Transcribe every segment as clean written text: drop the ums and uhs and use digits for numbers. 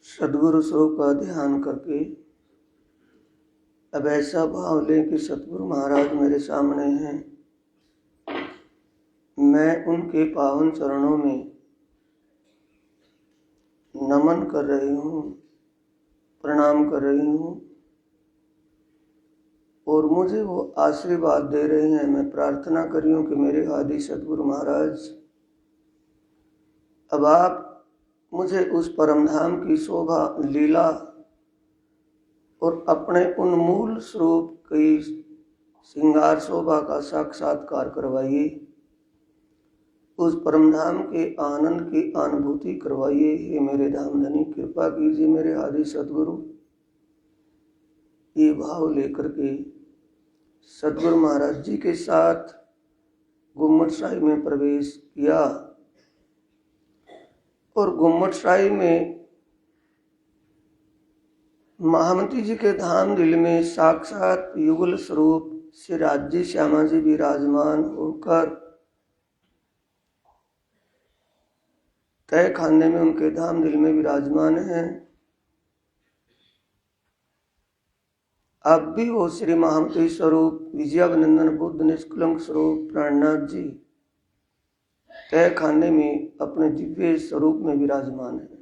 सद्गुरु स्वरूप का ध्यान करके अब ऐसा भाव लें कि सतगुरु महाराज मेरे सामने हैं। मैं उनके पावन चरणों में नमन कर रही हूँ, प्रणाम कर रही हूँ और मुझे वो आशीर्वाद दे रहे हैं। मैं प्रार्थना कर रही हूँ कि मेरे आदि सतगुरु महाराज अब आप मुझे उस परम धाम की शोभा लीला और अपने उन मूल स्वरूप की श्रृंगार शोभा का साक्षात्कार करवाइए। उस परम धाम के आनंद की अनुभूति करवाइए। हे मेरे धाम धनी कृपा कीजिए मेरे आदि सतगुरु। ये भाव लेकर के सतगुरु महाराज जी के साथ गुम्मट शाही में प्रवेश किया और गुम्मट शाही में महामती जी के धाम दिल में साक्षात युगल स्वरूप श्री राज्य श्यामा जी विराजमान होकर तय खाने में उनके धाम दिल में विराजमान हैं। अब भी वो श्री महामती स्वरूप विजयाभिनंदन बुद्ध निष्कलंक स्वरूप प्राणनाथ जी तय खाने में अपने दिव्य स्वरूप में विराजमान है।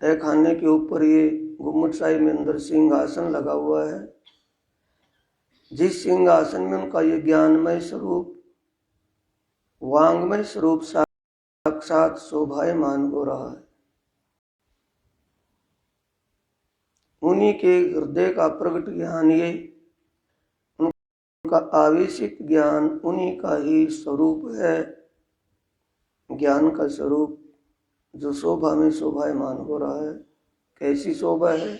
तय खाने के ऊपर ये गुम्मट शाही में अंदर सिंहासन लगा हुआ है। जिस सिंहासन में उनका ये ज्ञानमय स्वरूप वांगमय स्वरूप साक्षात शोभायमान हो रहा है। उन्हीं के हृदय का प्रकट ज्ञान ये उनका आवेशित ज्ञान उन्हीं का ही स्वरूप है। ज्ञान का स्वरूप जो शोभा में शोभायमान हो रहा है। कैसी शोभा है?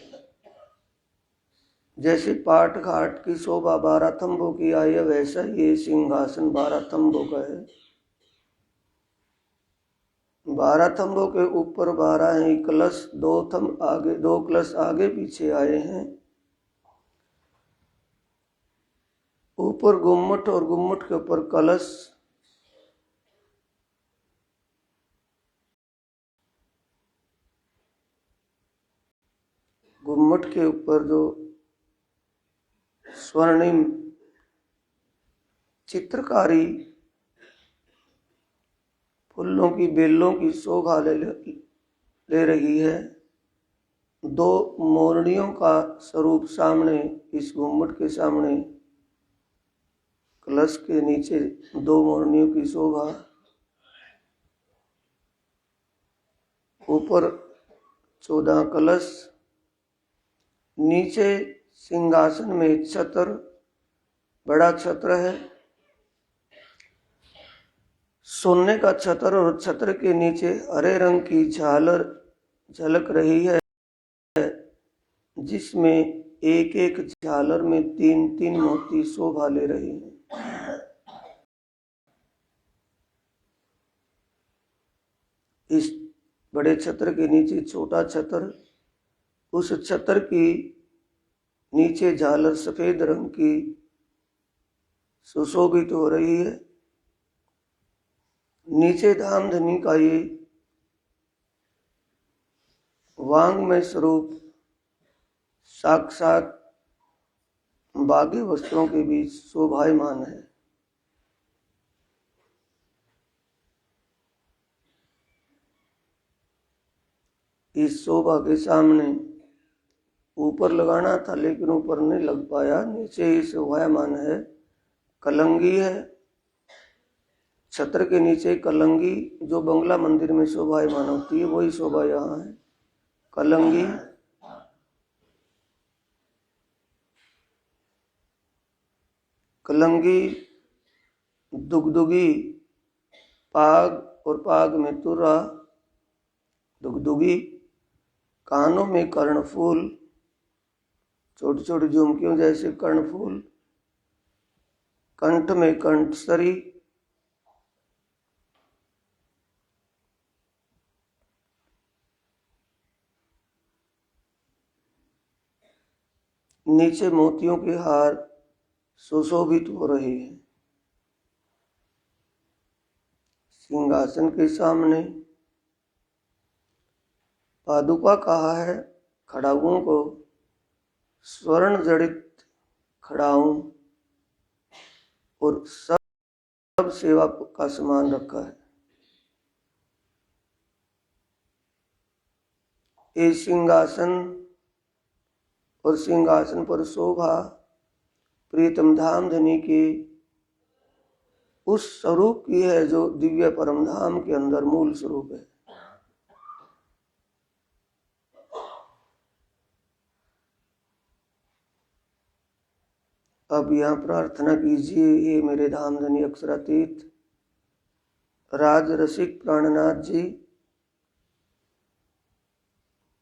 जैसे पाट घाट की शोभा 12 थंबों की आई है, वैसा ये सिंहासन 12 थंबों का है। 12 थंबों के ऊपर 12 ही कलश, 2 थंब आगे, 2 कलश आगे पीछे आए हैं। ऊपर गुम्मट और गुम्मट के ऊपर कलश। गुम्मट के ऊपर जो स्वर्णिम चित्रकारी फूलों की बेलों की शोभा ले रही है। 2 मोरनियों का स्वरूप सामने, इस गुम्मट के सामने कलश के नीचे 2 मोरनियों की शोभा। ऊपर 14 कलश, नीचे सिंहासन में छत्र, बड़ा छत्र है, सोने का छत्र और छत्र के नीचे हरे रंग की झालर झलक रही है, जिसमें एक एक झालर में 3-3 मोती शोभा ले रहे हैं। इस बड़े छत्र के नीचे छोटा छत्र, उस छत्र की नीचे झालर सफेद रंग की सुशोभित हो रही है। नीचे धाम धनी का ये वांगमय स्वरूप साक्षात बागी वस्त्रों के बीच शोभायमान है। इस शोभा के सामने ऊपर लगाना था, लेकिन ऊपर नहीं लग पाया। नीचे ही शोभायमान है। कलंगी है, छत्र के नीचे कलंगी जो बंगला मंदिर में शोभायमान होती है, वही शोभा यहाँ है। कलंगी, कलंगी, दुगदुगी, पाग और पाग में तुरा, दुगदुगी, कानों में कर्णफूल, छोटी छोटी झुमकियों जैसे कर्णफूल, कंठ में कंठसरी, नीचे मोतियों के हार सुशोभित हो रहे हैं। सिंहासन के सामने पादुका कहा है खड़ाउओं को स्वर्ण जड़ित खड़ाऊं और सब सेवा का समान रखा है। ये सिंहासन और सिंहासन पर शोभा प्रीतम धाम धनी के उस स्वरूप की है जो दिव्य परम धाम के अंदर मूल स्वरूप है। अब यहाँ प्रार्थना कीजिए, ये मेरे धाम धनी अक्षरातीत राज रसिक प्राणनाथ जी,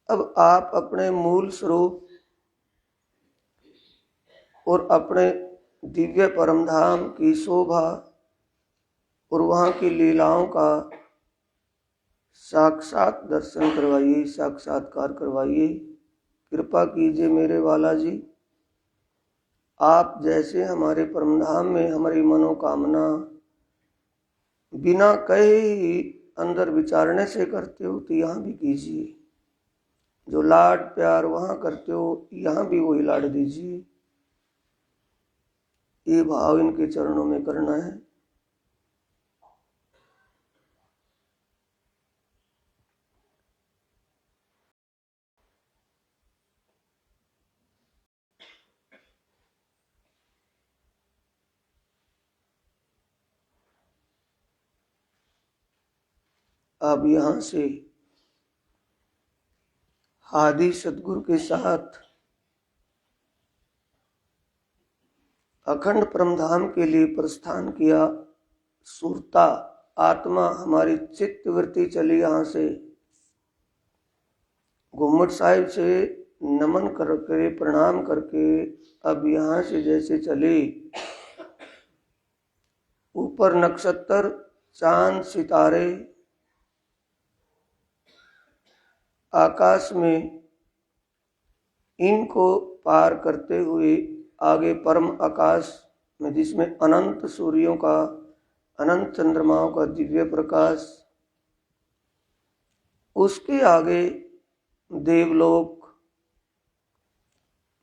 अब आप अपने मूल स्वरूप और अपने दिव्य परम धाम की शोभा और वहाँ की लीलाओं का साक्षात दर्शन करवाइए, साक्षात्कार करवाइए। कृपा कीजिए मेरे वाला जी, आप जैसे हमारे परमधाम में हमारी मनोकामना बिना कहे ही अंदर विचारने से करते हो, तो यहाँ भी कीजिए। जो लाड प्यार वहाँ करते हो, यहाँ भी वही लाड दीजिए। ये भाव इनके चरणों में करना है। अब यहाँ से आदि सदगुरु के साथ अखंड परमधाम के लिए प्रस्थान किया। सुरता आत्मा हमारी चित्त वृत्ति चली यहाँ से, घुम्मट साहिब से नमन करके प्रणाम करके अब यहाँ से जैसे चले, ऊपर नक्षत्र चांद सितारे आकाश में, इनको पार करते हुए आगे परम आकाश में जिसमें अनंत सूर्यों का अनंत चंद्रमाओं का दिव्य प्रकाश, उसके आगे देवलोक,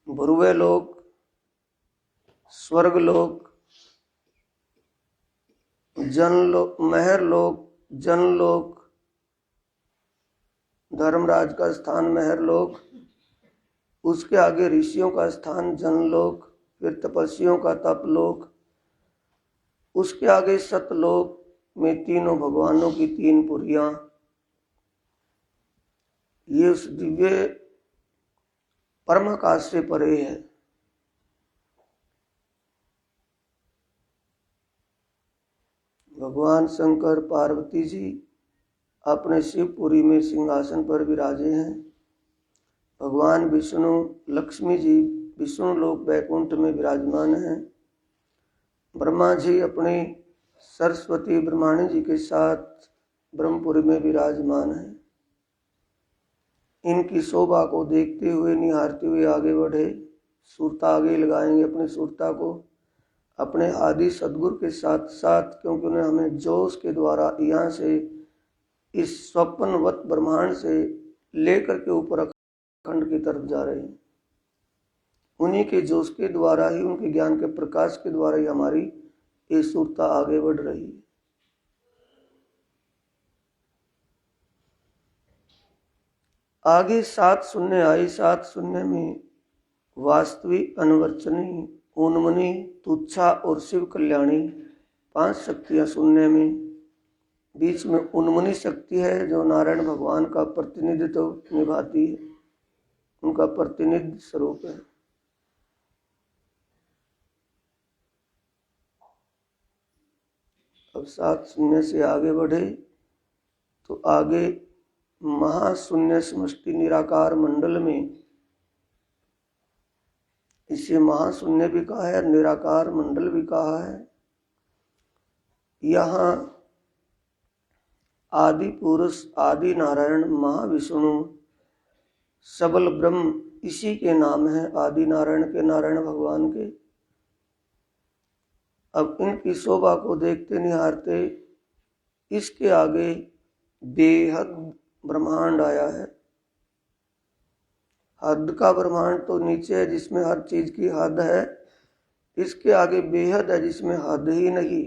भुर्वलोक, स्वर्गलोक, जनलोक, महरलोक, जनलोक, धर्मराज का स्थान महरलोक, उसके आगे ऋषियों का स्थान जनलोक, फिर तपस्वियों का तपलोक, उसके आगे सतलोक में तीनों भगवानों की तीन पुरियां। ये उस दिव्य परम आकाश से परे है। भगवान शंकर पार्वती जी अपने शिवपुरी में सिंहासन पर विराजे हैं। भगवान विष्णु लक्ष्मी जी विष्णु लोक वैकुंठ में विराजमान हैं। ब्रह्मा जी अपनी सरस्वती ब्रह्माणी जी के साथ ब्रह्मपुरी में विराजमान हैं। इनकी शोभा को देखते हुए निहारते हुए आगे बढ़े, सुरता आगे लगाएंगे अपनी सुरता को अपने आदि सदगुरु के साथ साथ, क्योंकि उन्हें हमें जोश के द्वारा यहाँ से इस स्वप्नवत ब्रह्मांड से लेकर के ऊपर अखंड की तरफ जा रहे हैं। उन्हीं के जोश के द्वारा ही, उनके ज्ञान के प्रकाश के द्वारा ही हमारी ये सुरता आगे बढ़ रही है। आगे 7 शून्य आई। 7 शून्य में वास्तविक, अनवर्चनी, उन्मनी, तुच्छा और शिव कल्याणी 5 शक्तियां शून्य में। बीच में उन्मनी शक्ति है जो नारायण भगवान का प्रतिनिधित्व निभाती है, उनका प्रतिनिधि स्वरूप है। अब 7 शून्य से आगे बढ़े तो आगे महाशून्य समष्टि निराकार मंडल में, इसे महाशून्य भी कहा है, निराकार मंडल भी कहा है। यहाँ आदि पुरुष, आदि नारायण, महाविष्णु, सबल ब्रह्म इसी के नाम है, आदि नारायण के, नारायण भगवान के। अब इनकी शोभा को देखते निहारते इसके आगे बेहद ब्रह्मांड आया है। हद का ब्रह्मांड तो नीचे है जिसमें हर चीज की हद है, इसके आगे बेहद है जिसमें हद ही नहीं,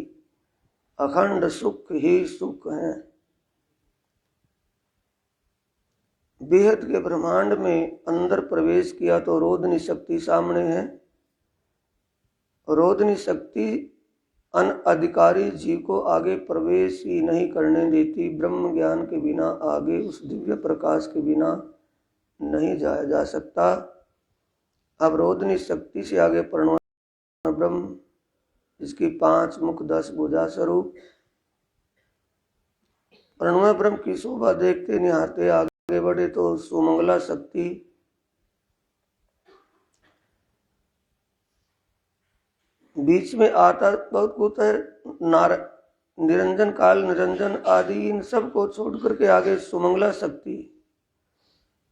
अखंड सुख ही सुख है। बेहद के ब्रह्मांड में अंदर प्रवेश किया तो रोधनी शक्ति सामने है। रोधनी शक्ति अनअधिकारी जीव को आगे प्रवेश ही नहीं करने देती। ब्रह्म ज्ञान के बिना आगे उस दिव्य प्रकाश के बिना नहीं जाया जा सकता। अब रोधनी शक्ति से आगे प्रणव ब्रह्म, इसकी 5 मुख 10 भुजा स्वरूप प्रणव ब्रह्म की शोभा देखते निहारते आगे बढ़े तो सुमंगला शक्ति बीच में आता बहुत कुछ है। निरंजन काल, निरंजन आदि इन सब को छोड़ करके आगे सुमंगला शक्ति।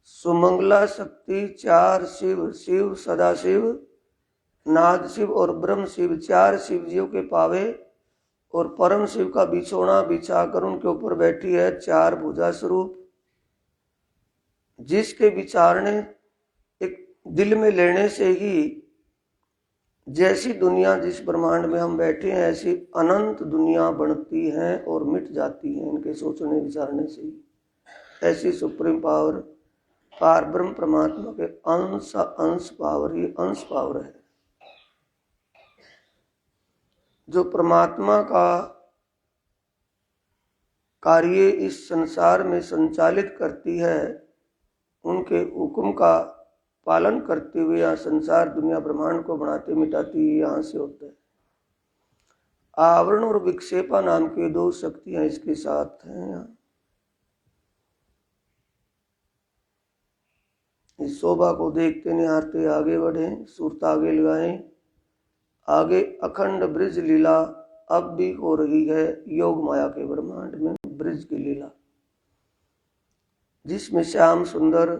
सुमंगला शक्ति 4 शिव, शिव सदाशिव, नाद शिव और ब्रह्म शिव, 4 शिवजियों के पावे और परम शिव का बिछोना बिछाकर उनके ऊपर बैठी है 4 भुजा स्वरूप, जिसके विचारने एक दिल में लेने से ही जैसी दुनिया जिस ब्रह्मांड में हम बैठे हैं ऐसी अनंत दुनिया बनती है और मिट जाती है इनके सोचने विचारने से ही। ऐसी सुप्रीम पावर पार ब्रह्म परमात्मा के अंश पावर ही अंश पावर है, जो परमात्मा का कार्य इस संसार में संचालित करती है। उनके हुक्म का पालन करते हुए यहाँ संसार दुनिया ब्रह्मांड को बनाते मिटाती यहाँ से होता है। आवरण और विक्षेपा नाम की 2 शक्तियां इसके साथ हैं। यहाँ इस शोभा को देखते निहारते आगे बढ़े, सूरत आगे लगाएं। आगे अखंड ब्रिज लीला अब भी हो रही है योग माया के ब्रह्मांड में। ब्रिज की लीला जिसमें श्याम सुंदर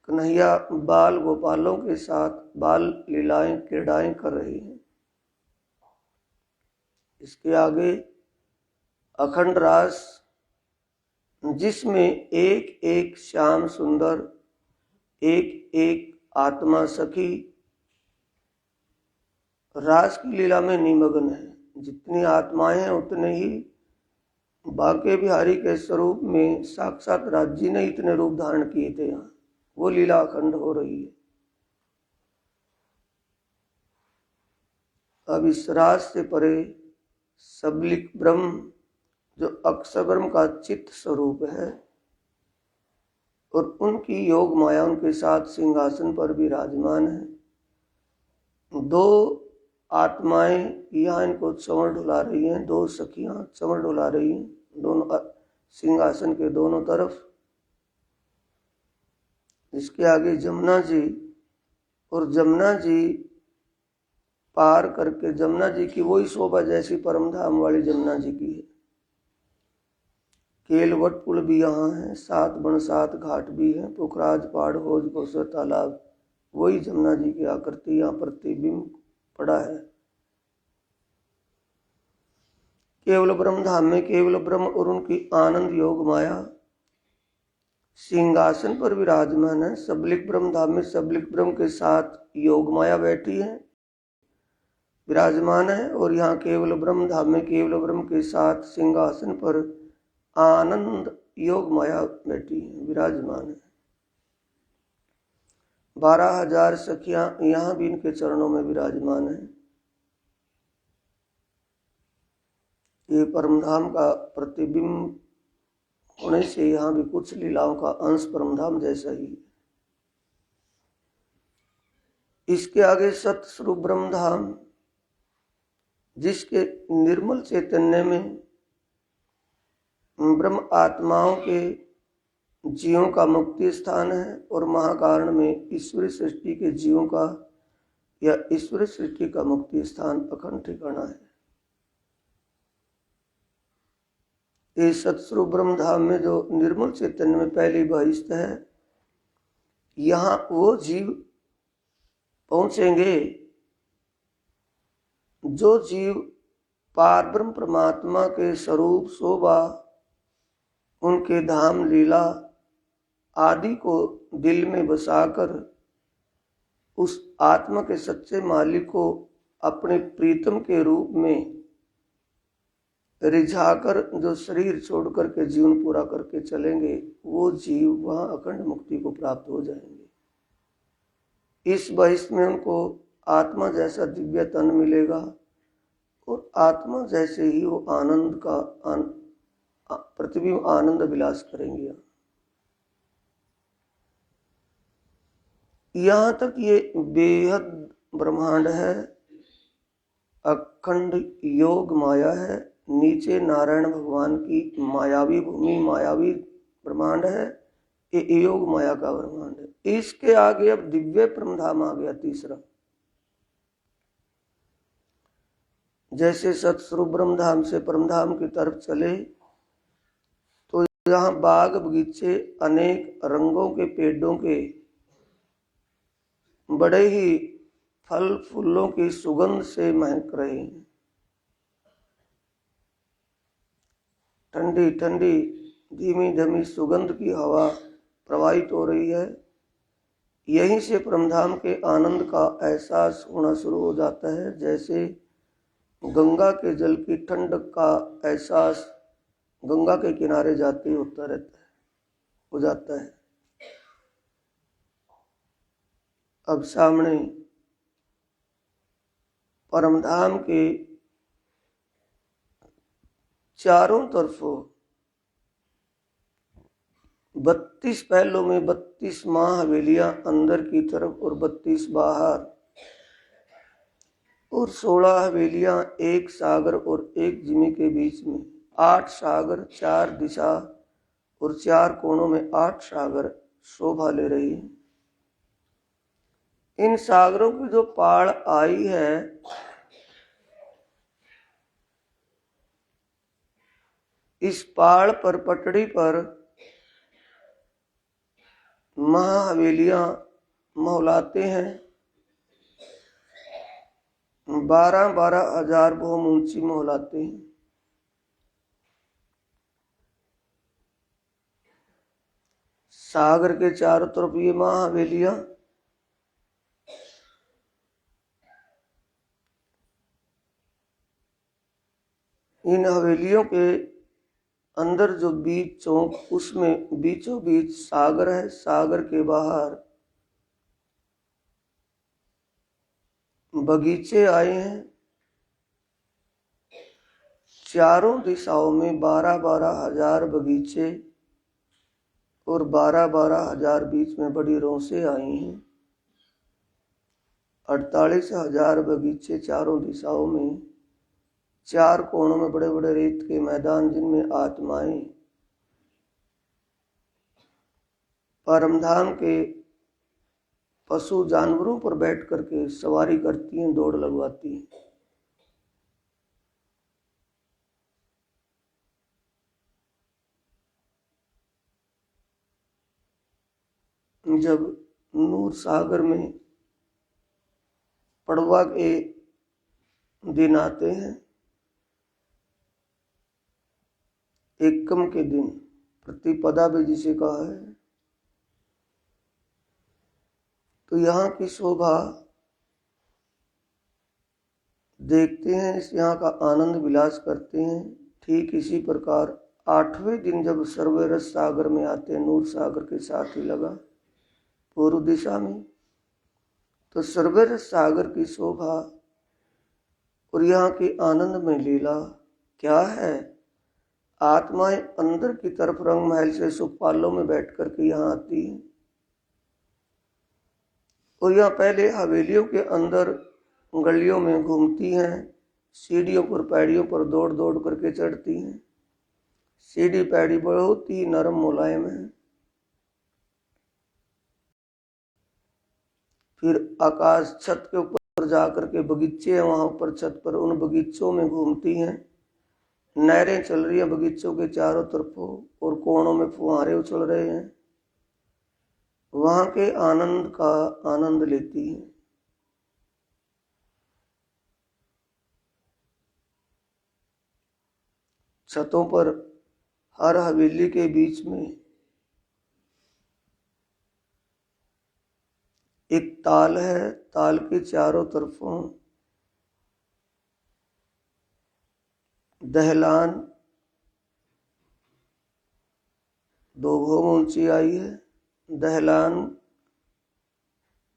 कन्हैया बाल गोपालों के साथ बाल लीलाएं क्रीड़ाएं कर रही हैं। इसके आगे अखंड रास जिसमें एक एक श्याम सुंदर, एक एक आत्मा सखी रास की लीला में निमग्न है। जितनी आत्माएं हैं उतने ही बांके बिहारी के स्वरूप में साक्षात राज जी ने इतने रूप धारण किए थे। यहाँ वो लीला अखंड हो रही है। अब इस राज से परे सबलिक ब्रह्म जो अक्षर ब्रह्म का चित्त स्वरूप है और उनकी योग माया उनके साथ सिंहासन पर विराजमान है। 2 आत्माएं यहाँ इनको चंवर ढुला रही हैं, 2 सखियां चंवर ढुला रही हैं दोनों सिंहासन के दोनों तरफ। इसके आगे जमुना जी, और जमुना जी पार करके जमुना जी की वही शोभा जैसी परम धाम वाली जमुना जी की है। केलवट पुल भी यहाँ है, 7 बन 7 घाट भी हैं, पुखराज पहाड़ होज कोसर तालाब, वही जमुना जी की आकृति यहाँ प्रतिबिंब पड़ा है। केवल ब्रह्म धाम में केवल ब्रह्म और उनकी आनंद योग माया सिंहासन पर विराजमान है। सबलिक ब्रह्म धाम में सबलिक ब्रह्म के साथ योग माया बैठी है, विराजमान है। और यहाँ केवल ब्रह्म धाम में केवल ब्रह्म के साथ सिंहासन पर आनंद योग माया बैठी है, विराजमान है। 12,000 सखियां यहाँ भी इनके चरणों में विराजमान है। ये परमधाम का प्रतिबिंब होने से यहाँ भी कुछ लीलाओं का अंश परमधाम जैसा ही है। इसके आगे सत स्वरूप ब्रह्मधाम जिसके निर्मल चैतन्य में ब्रह्म आत्माओं के जीवों का मुक्ति स्थान है और महाकारण में ईश्वरी सृष्टि के जीवों का या ईश्वरी सृष्टि का मुक्ति स्थान अखंड ठिकाना है। ये सतस्वरूप ब्रह्मधाम में जो निर्मल चैतन्य में पहली बहिष्ठ है, यहाँ वो जीव पहुंचेंगे जो जीव पार ब्रह्म परमात्मा के स्वरूप शोभा, उनके धाम लीला आदि को दिल में बसाकर उस आत्मा के सच्चे मालिक को अपने प्रीतम के रूप में रिझाकर जो शरीर छोड़ करके जीवन पूरा करके चलेंगे, वो जीव वहां अखंड मुक्ति को प्राप्त हो जाएंगे। इस बहिष्ठ में उनको आत्मा जैसा दिव्य तन मिलेगा और आत्मा जैसे ही वो आनंद का प्रतिबिंब आनंद विलास करेंगे। यहाँ तक ये बेहद ब्रह्मांड है, अखंड योग माया है। नीचे नारायण भगवान की मायावी भूमि, मायावी ब्रह्मांड है, ये योग माया का ब्रह्मांड है। इसके आगे अब दिव्य परमधाम आ गया तीसरा। जैसे सतस्वरूप ब्रह्मधाम से परमधाम की तरफ चले तो यहाँ बाग बगीचे अनेक रंगों के पेड़ों के बड़े ही फल फूलों की सुगंध से महक रहे हैं। ठंडी ठंडी धीमी धीमी सुगंध की हवा प्रवाहित हो रही है। यहीं से परमधाम के आनंद का एहसास होना शुरू हो जाता है। जैसे गंगा के जल की ठंडक का एहसास गंगा के किनारे जाते ही होता रहता है, हो जाता है। अब सामने परमधाम के चारों तरफों 32 पहलों में 32 महाहवेलियां अंदर की तरफ और 32 बाहर, और 16 हवेलियां एक सागर और एक जिमी के बीच में। 8 सागर, 4 दिशा और 4 कोणों में 8 सागर शोभा ले रही है। इन सागरों की जो पाड़ आई है, इस पाड़ पर पटड़ी पर महाहवेलियां मौलाते हैं। 12-12 हजार भौम ऊंची मौलाते हैं। सागर के चारों तरफ ये महाहवेलियां, इन हवेलियों के अंदर जो बीच चौक, उसमें बीचों बीच सागर है। सागर के बाहर बगीचे आए हैं। चारों दिशाओं में 12-12 हजार बगीचे और 12-12 हजार बीच में बड़ी रोसें आई हैं। 48 हजार बगीचे चारों दिशाओं में। 4 कोणों में बड़े बड़े रेत के मैदान, जिनमें आत्माएं परमधाम के पशु जानवरों पर बैठ करके सवारी करती हैं, दौड़ लगवाती हैं। जब नूर सागर में पड़वा के दिन आते हैं, एकम के दिन, प्रतिपदा भी जिसे कहा है, तो यहाँ की शोभा देखते हैं, इस यहाँ का आनंद विलास करते हैं। ठीक इसी प्रकार 8वें दिन जब सर्वरस सागर में आते हैं, नूर सागर के साथ ही लगा पूर्व दिशा में, तो सर्वरस सागर की शोभा और यहाँ की आनंद में लीला क्या है। आत्माएं अंदर की तरफ रंग महल से सुखपालों में बैठ करके यहाँ आती हैं, और यहाँ पहले हवेलियों के अंदर गलियों में घूमती हैं। सीढ़ियों पर पैड़ियों पर दौड़ दौड़ करके चढ़ती हैं। सीढ़ी पैड़ी बहुत ही नरम मुलायम है। फिर आकाश छत के ऊपर जाकर के बगीचे हैं, वहां ऊपर छत पर उन बगीचों में घूमती हैं। नहरें चल रही हैं बगीचों के चारों तरफों, और कोणों में फुहारे उछल रहे हैं। वहां के आनंद का आनंद लेती हैं। छतों पर हर हवेली के बीच में एक ताल है, ताल के चारों तरफों दहलान 2 भौम ऊंची आई है। दहलान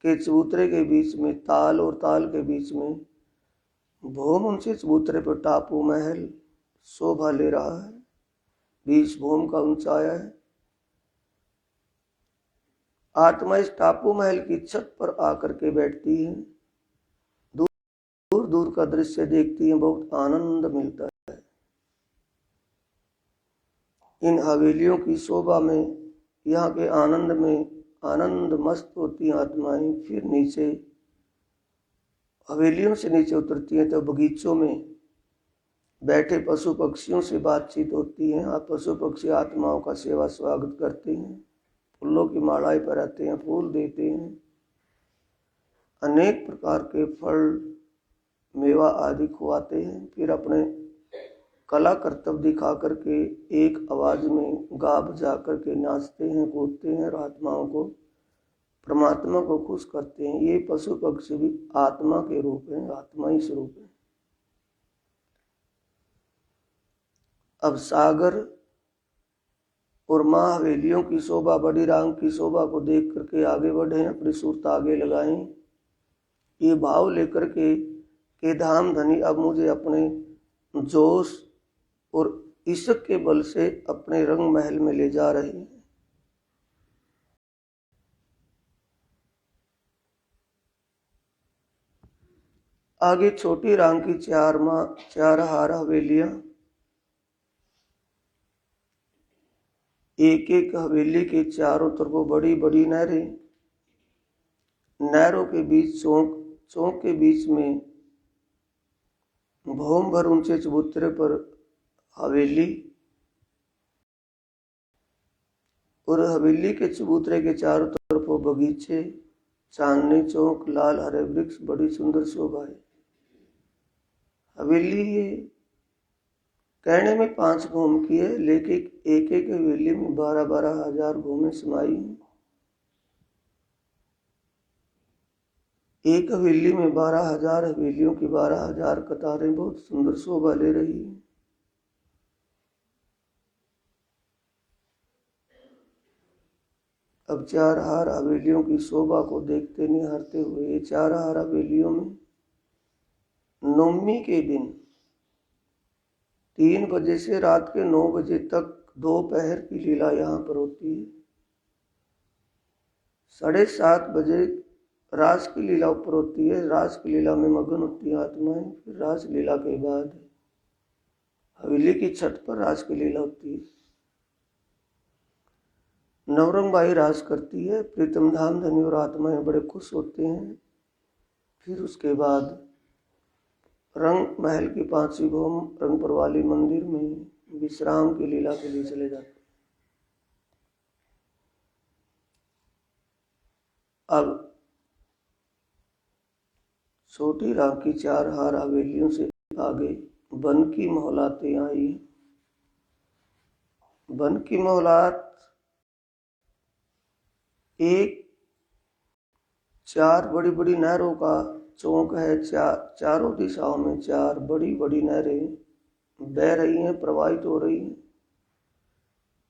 के चबूतरे के बीच में ताल और ताल के बीच में भौम ऊंचे चबूतरे पर टापू महल शोभा ले रहा है। 20 भौम का ऊंचाया है। आत्मा इस टापू महल की छत पर आकर के बैठती है, दूर दूर का दृश्य देखती है, बहुत आनंद मिलता है। इन हवेलियों की शोभा में, यहाँ के आनंद में आनंद मस्त होती हैं आत्माएं। फिर नीचे हवेलियों से नीचे उतरती हैं तो बगीचों में बैठे पशु पक्षियों से बातचीत होती है। आप पशु पक्षी आत्माओं का सेवा स्वागत करते हैं, फूलों की मालाएं पहनाते हैं, फूल देते हैं, अनेक प्रकार के फल मेवा आदि खुआते हैं। फिर अपने कला कर्तव्य दिखा करके एक आवाज में गा बजा करके नाचते हैं, कूदते हैं और आत्माओं को, परमात्मा को खुश करते हैं। ये पशु पक्षी भी आत्मा के रूप हैं, आत्मा ही स्वरूप है। अब सागर और माँ हवेलियों की शोभा, बड़ी रांग की शोभा को देख करके आगे बढ़े, अपनी सूरत आगे लगाएं। ये भाव लेकर के धाम धनी अब मुझे अपने जोश और इश्क के बल से अपने रंग महल में ले जा रहे हैं। आगे छोटी रांग की 4 हार हवेलियां, एक एक हवेली के चारों तरफों बड़ी बड़ी नहरें, नहरों के बीच चौक, चौक के बीच में भौम भर ऊंचे चबूतरे पर हवेली और हवेली के चबूतरे के चारों तरफों बगीचे, चांदनी चौक, लाल हरे वृक्ष, बड़ी सुंदर शोभा है। हवेली ये कहने में 5 भौम की है, लेकिन एक एक हवेली में 12-12 हजार भौमें समाई हैं। एक हवेली में 12,000 हवेलियों की 12,000 कतारें बहुत सुंदर शोभा ले रही हैं। अब 4 हार हवेलियों की शोभा को देखते निहारते हुए, ये 4 हार हवेलियों में नवमी के दिन 3 बजे से रात के 9 बजे तक दोपहर की लीला यहाँ पर होती है। 7:30 बजे रास की लीला ऊपर होती है। रास की लीला में मगन होती है आत्माएं। फिर रास लीला के बाद हवेली की छत पर रास की लीला होती है। नवरंग बाई रास करती है। प्रीतम धाम धनी और आत्माएं बड़े खुश होते हैं। फिर उसके बाद रंग महल की 5वीं भौम रंग परवाली मंदिर में विश्राम की लीला के लिए चले जाते हैं। अब छोटी राग की 4 हार हवेलियों से आगे वन की मोहलातें आई। वन की मोहलात एक 4 बड़ी बड़ी नहरों का चौक है। चारों दिशाओं में 4 बड़ी बड़ी नहरें बह रही हैं, प्रवाहित हो रही हैं।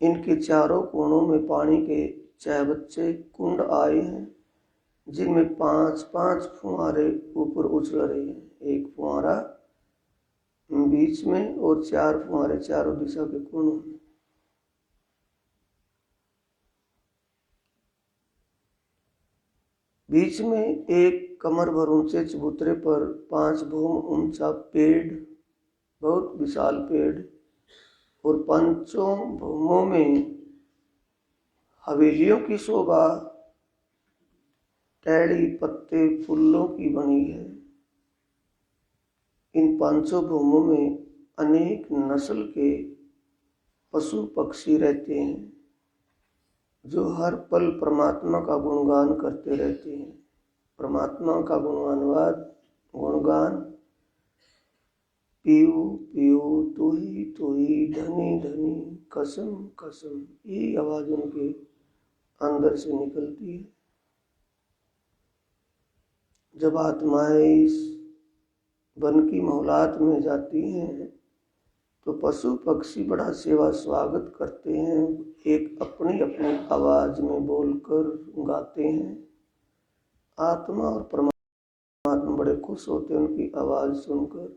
इनके चारों कोनों में पानी के चहबच्चे कुंड आए हैं, जिनमें 5-5 फुहारे ऊपर उछल रहे हैं। एक फुहारा बीच में और 4 फुहारे चारों दिशा के कोनों में। बीच में एक कमर भर ऊंचे चबूतरे पर 5 भौम ऊंचा पेड़, बहुत विशाल पेड़, और 5 भौमों में हवेलियों की शोभा टेढ़ी पत्ते फूलों की बनी है। इन 5 भौमों में अनेक नस्ल के पशु पक्षी रहते हैं, जो हर पल परमात्मा का गुणगान करते रहते हैं। परमात्मा का गुणगान पीऊ पीऊ तू ही धनी धनी कसम कसम, ये आवाज उनके अंदर से निकलती है। जब आत्माएं इस वन की मोहलात में जाती हैं तो पशु पक्षी बड़ा सेवा स्वागत करते हैं, एक अपनी अपनी आवाज में बोलकर गाते हैं। आत्मा और परमात्मा बड़े खुश होते हैं उनकी आवाज सुनकर।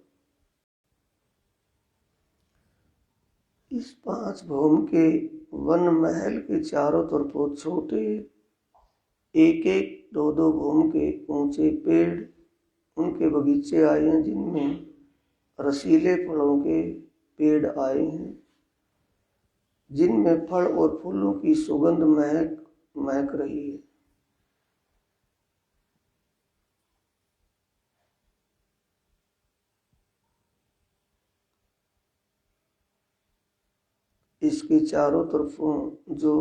इस 5 भूम के वन महल के चारों तरफ छोटे एक एक 2-2 भूम के ऊंचे पेड़, उनके बगीचे आए हैं जिनमें रसीले फलों के पेड़ आए हैं, जिनमें फल और फूलों की सुगंध महक रही है। इसके चारों तरफों जो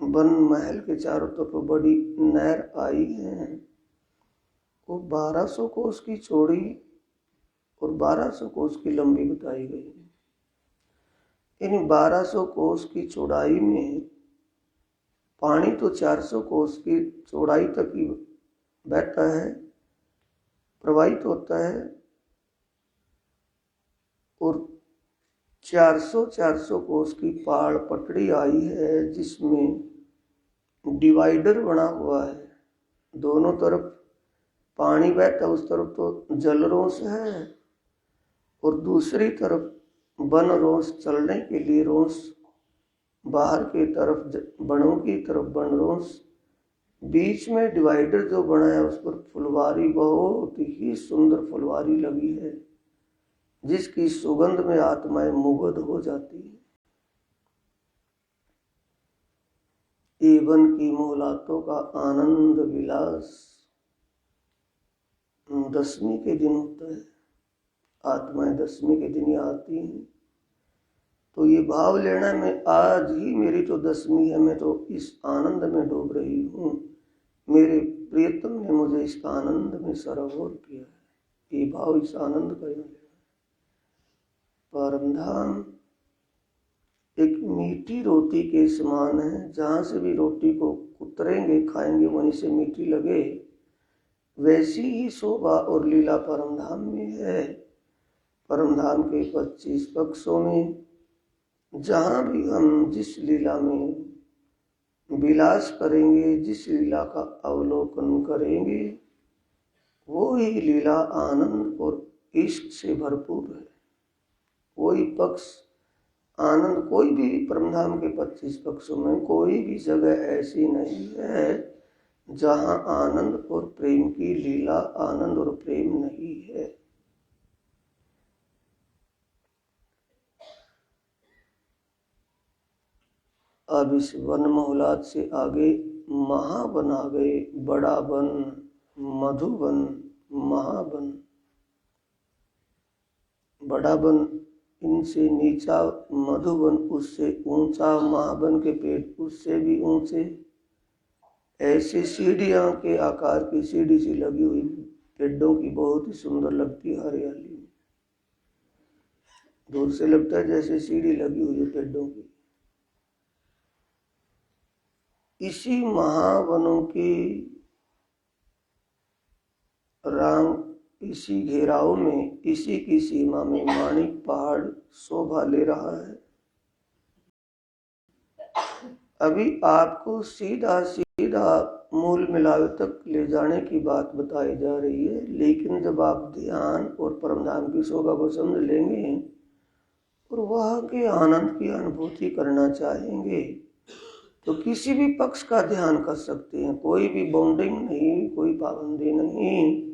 वन महल के चारों तरफ बड़ी नहर आई है, वो 1200 कोस की चौड़ी और 1200 कोस की लंबी बताई गई है। इन 1200 कोस की चौड़ाई में पानी तो 400 कोस की चौड़ाई तक ही बहता है, प्रवाहित होता है, और 400 कोस की पहाड़ पटड़ी आई है जिसमें डिवाइडर बना हुआ है। दोनों तरफ पानी बहता, उस तरफ तो जल रोस है और दूसरी तरफ वन रोस, चलने के लिए रोस, बाहर की तरफ वनों की तरफ वन रोस। बीच में डिवाइडर जो बना है उस पर फुलवारी, बहुत ही सुंदर फुलवारी लगी है जिसकी सुगंध में आत्माएं मुग्ध हो जाती है। ये वन की मोहलातों का आनंद विलास 10वीं के दिन होता है। आत्माएं 10वीं के दिन ही आती हैं, तो ये भाव लेना में आज ही मेरी तो 10वीं है, मैं तो इस आनंद में डूब रही हूँ, मेरे प्रियतम ने मुझे इस आनंद में सरोवर किया है। ये भाव इस आनंद का लेना। परम धाम एक मीठी रोटी के समान है, जहाँ से भी रोटी को उतरेंगे खाएंगे वहीं से मीठी लगे, वैसी ही शोभा और लीला परम धाम में है। परम धाम के 25 पक्षों में जहाँ भी हम जिस लीला में विलास करेंगे, जिस लीला का अवलोकन करेंगे, वो ही लीला आनंद और इश्क से भरपूर है। कोई पक्ष आनंद, कोई भी परमधाम के 25 पक्षों में कोई भी जगह ऐसी नहीं है जहाँ आनंद और प्रेम की लीला, आनंद और प्रेम नहीं है। अब इस वन मोहलात से आगे महावन आ गए, बड़ा वन, मधुवन, महावन। बड़ा वन इनसे नीचा मधुवन, उससे ऊंचा महावन के पेड़ उससे भी ऊंचे। ऐसी सीढ़ियां के आकार की सीढ़ी सी लगी हुई पेड़ों की, बहुत ही सुंदर लगती है हरियाली। दूर से लगता है जैसे सीढ़ी लगी हुई है पेड़ों की। इसी महावनों की राम, इसी घेराव में, इसी की सीमा में माणिक पहाड़ शोभा ले रहा है। अभी आपको सीधा सीधा मूल मिलावे तक ले जाने की बात बताई जा रही है, लेकिन जब आप ध्यान और परमधाम की शोभा को समझ लेंगे और वहाँ के आनंद की अनुभूति करना चाहेंगे तो किसी भी पक्ष का ध्यान कर सकते हैं। कोई भी बाउंडिंग नहीं, कोई पाबंदी नहीं,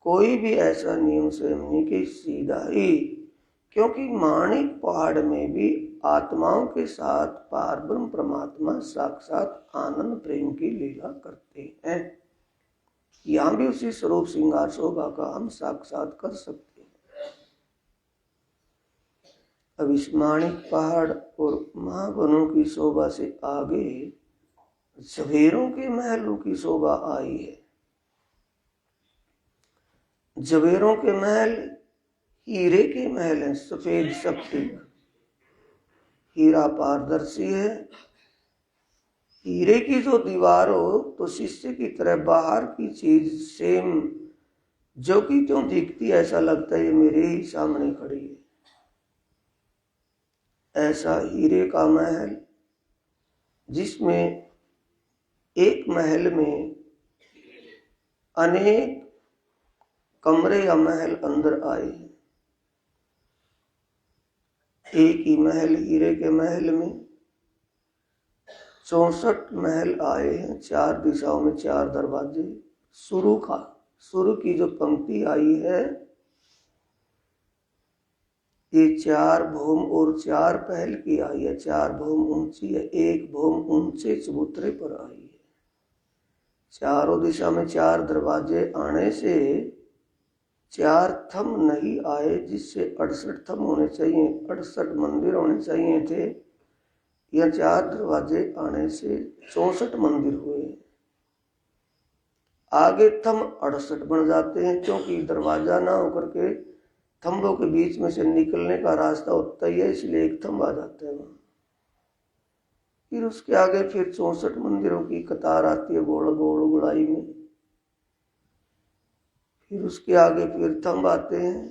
कोई भी ऐसा नियम स्वयं नहीं कि सीधा ही, क्योंकि माणिक पहाड़ में भी आत्माओं के साथ पारब्रह्म परमात्मा साक्षात आनंद प्रेम की लीला करते हैं। यहाँ भी उसी स्वरूप श्रृंगार शोभा का हम साक्षात कर सकते हैं। अब इस माणिक पहाड़ और महावनों की शोभा से आगे जवेरों के महलों की शोभा आई है। जवेरों के महल हीरे के महल हैं, सफेद स्फटिक, हीरा पारदर्शी है, हीरे की जो दीवार हो तो शीशे की तरह बाहर की चीज सेम जो कि क्यों दिखती, ऐसा लगता है ये मेरे ही सामने खड़ी है। ऐसा हीरे का महल, जिसमें एक महल में अनेक कमरे या महल अंदर आए हैं। एक ही महल, हीरे के महल में 64 महल आए हैं, 4 दिशाओं में 4 दरवाजे। शुरू की जो पंक्ति आई है, ये 4 भौम और 4 पहल की आई है। 4 भौम ऊंची है, 1 भौम ऊंचे चबूतरे पर आई है। चारों दिशा में 4 दरवाजे आने से 4 थंब नहीं आए, जिससे 68 थंब होने चाहिए, 68 मंदिर होने चाहिए थे। यह 4 दरवाजे आने से 64 मंदिर हुए। आगे थंब 68 बन जाते हैं, क्योंकि दरवाजा ना होकर के थंबों के बीच में से निकलने का रास्ता होता ही है, इसलिए एक थंब आ जाता है वहां। फिर उसके आगे फिर 64 मंदिरों की कतार आती है गोल गोल गुड़ाई में। फिर उसके आगे फिर थंब आते हैं।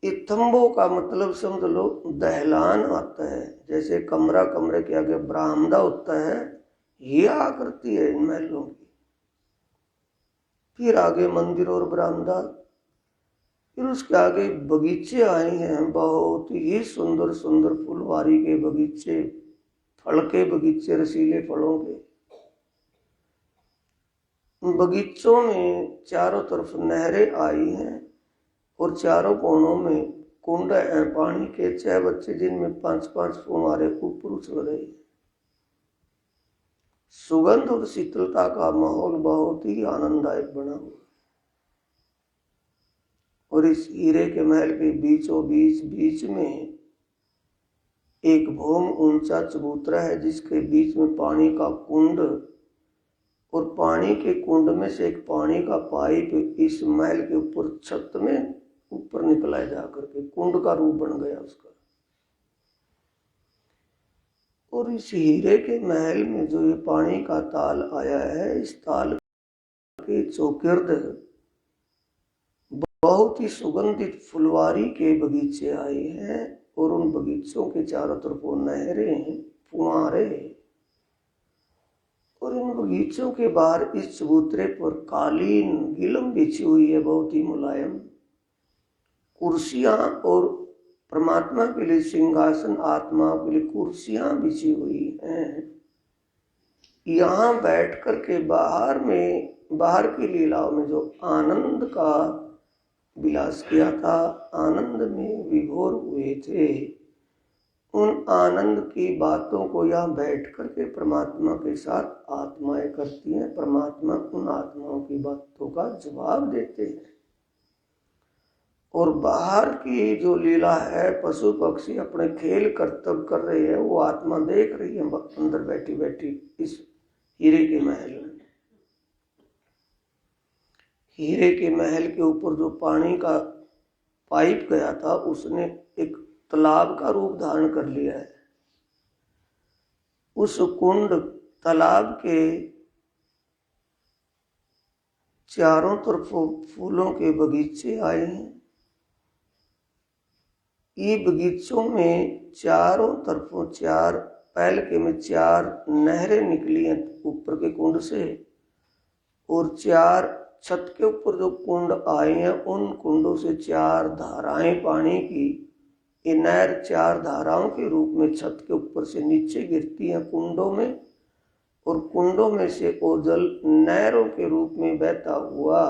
ये थंबों का मतलब समझ लो दहलान आता है, जैसे कमरे के आगे बरामदा होता है, ये आकृति है इन महलों की। फिर आगे मंदिर और बरामदा, फिर उसके आगे बगीचे आए हैं, बहुत ही सुंदर सुंदर फुलवारी के बगीचे, फल के बगीचे, रसीले फलों के। बगीचों में चारों तरफ नहरें आई हैं और चारों कोनों में कुंड हैं पानी के, 6 बच्चे जिनमें 5-5 फुहारे ऊपर उछल रहे। सुगंध और शीतलता का माहौल बहुत ही आनंददायक बना हुआ। और इस हीरे के महल के बीचों बीच में एक भौम ऊंचा चबूतरा है, जिसके बीच में पानी का कुंड, और पानी के कुंड में से एक पानी का पाइप इस महल के ऊपर छत में ऊपर निकला जा करके कुंड का रूप बन गया उसका। और इस हीरे के महल में जो ये पानी का ताल आया है, इस ताल के चौगिर्द बहुत ही सुगंधित फुलवारी के बगीचे आए हैं, और उन बगीचों के चारों तरफ वो नहरें, फुहारे, और इन बगीचों के बाहर इस चबूतरे पर कालीन गिलम बिछी हुई है, बहुत ही मुलायम। कुर्सियां और परमात्मा के लिए सिंहासन, आत्मा के लिए कुर्सियां बिछी हुई हैं। यहाँ बैठ कर के बाहर की लीलाओं में जो आनंद का विलास किया था, आनंद में विभोर हुए थे, उन आनंद की बातों को यहाँ बैठ करके परमात्मा के साथ आत्माएं करती हैं। परमात्मा उन आत्माओं की बातों का जवाब देते हैं। और बाहर की जो लीला है, पशु पक्षी अपने खेल करतब कर रहे हैं, वो आत्मा देख रही है अंदर बैठी बैठी इस हीरे के महल में। हीरे के महल के ऊपर जो पानी का पाइप गया था, उसने एक तालाब का रूप धारण कर लिया है। उस कुंड तालाब के चारों तरफ फूलों के बगीचे आए हैं। ये बगीचों में चारों तरफों 4 पहलके में 4 नहरें निकली हैं ऊपर के कुंड से, और 4 छत के ऊपर जो कुंड आए हैं, उन कुंडों से 4 धाराएं पानी की, ये नहर 4 धाराओं के रूप में छत के ऊपर से नीचे गिरती हैं कुंडों में, और कुंडों में से वो जल नहरों के रूप में बहता हुआ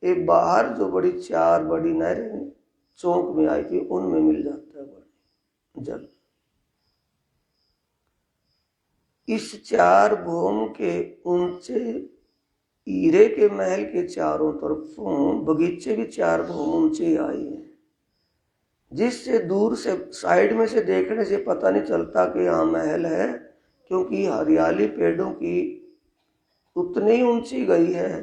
ये बाहर जो 4 बड़ी नहरें चौक में आई थी, उनमें मिल जाता है जल। इस 4 भौम के ऊंचे हीरे के महल के चारों तरफों बगीचे भी 4 भौम ऊंचे आए हैं, जिससे दूर से साइड में से देखने से पता नहीं चलता कि यहाँ महल है, क्योंकि हरियाली पेड़ों की उतनी ऊंची गई है,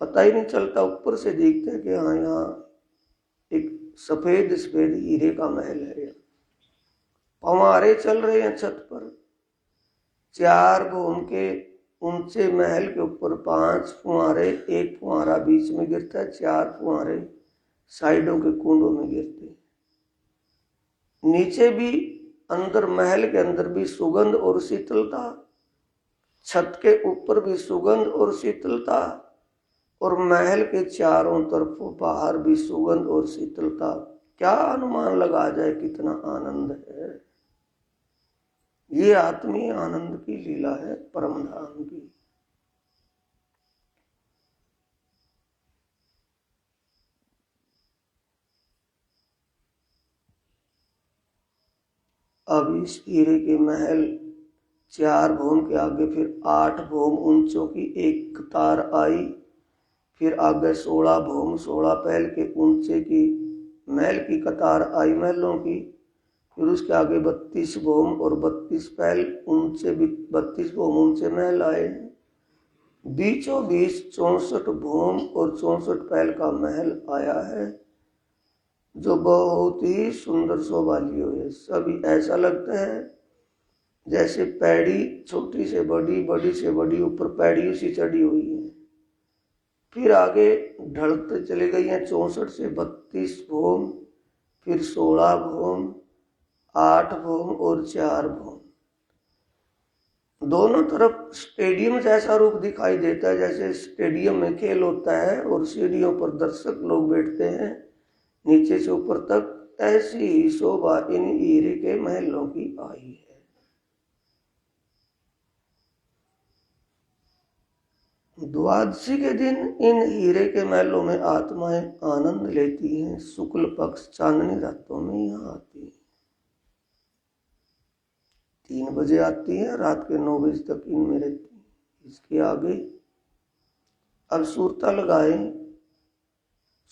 पता ही नहीं चलता। ऊपर से देखते हैं कि हाँ यहाँ एक सफेद हीरे का महल है। फव्वारे चल रहे हैं छत पर, 4 भूम के ऊंचे महल के ऊपर 5 फुहारे, एक फुहारा बीच में गिरता है, 4 फुहारे साइडों के कुंडों में गिरते हैं। नीचे भी अंदर महल के अंदर भी सुगंध और शीतलता, छत के ऊपर भी सुगंध और शीतलता, और महल के चारों तरफ बाहर भी सुगंध और शीतलता। क्या अनुमान लगा जाए कितना आनंद है। ये आत्मीय आनंद की लीला है परम धाम की। अब इस हीरे के महल 4 भूम के आगे फिर 8 भूम ऊंचों की एक कतार आई, फिर आगे 16 भूम 16 पहल के ऊंचे की महल की कतार आई महलों की, फिर उसके आगे 32 भूम और 32 पहल ऊंचे 32 भूम ऊंचे महल आए। बीचों बीच 64 भूम और 64 पहल का महल आया है, जो बहुत ही सुंदर शोभा लिए हुए। सभी ऐसा लगता है जैसे पैड़ी छोटी से बड़ी, बड़ी से बड़ी ऊपर पैड़ी उसी चढ़ी हुई है। फिर आगे ढलते चले गई हैं 64 से 32 भूम, फिर 16 भूम, 8 भूम और 4 भूम। दोनों तरफ स्टेडियम जैसा रूप दिखाई देता है, जैसे स्टेडियम में खेल होता है और सीढ़ियों पर दर्शक लोग बैठते हैं नीचे से ऊपर तक। ऐसी ही शोभा इन हीरे के महलों की आई है। द्वादशी के दिन इन हीरे के महलों में आत्माएं आनंद लेती हैं। शुक्ल पक्ष चांदनी रातों में यहाँ आती है, 3 बजे आती है, रात के 9 बजे तक इनमें रहती है। इसके आगे अब सूरता लगाए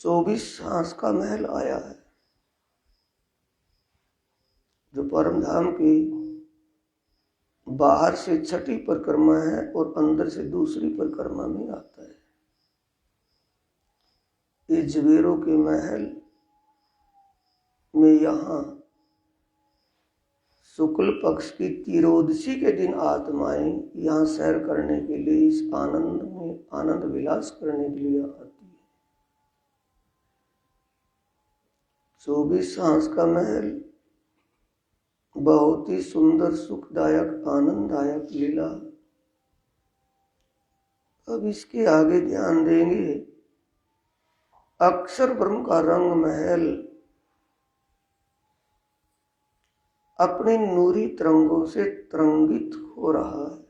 24 हांस का महल आया है, जो परम धाम की बाहर से छठी परिक्रमा है और अंदर से दूसरी परिक्रमा में आता है। ये जवेरों के महल में यहाँ शुक्ल पक्ष की तिरोदशी के दिन आत्माएं यहाँ सैर करने के लिए, इस आनंद में आनंद विलास करने के लिए आती है। 24 हांस का महल बहुत ही सुंदर, सुखदायक, आनंददायक लीला। अब इसके आगे ध्यान देंगे अक्षर ब्रह्म का रंग महल अपने नूरी तरंगों से तरंगित हो रहा है।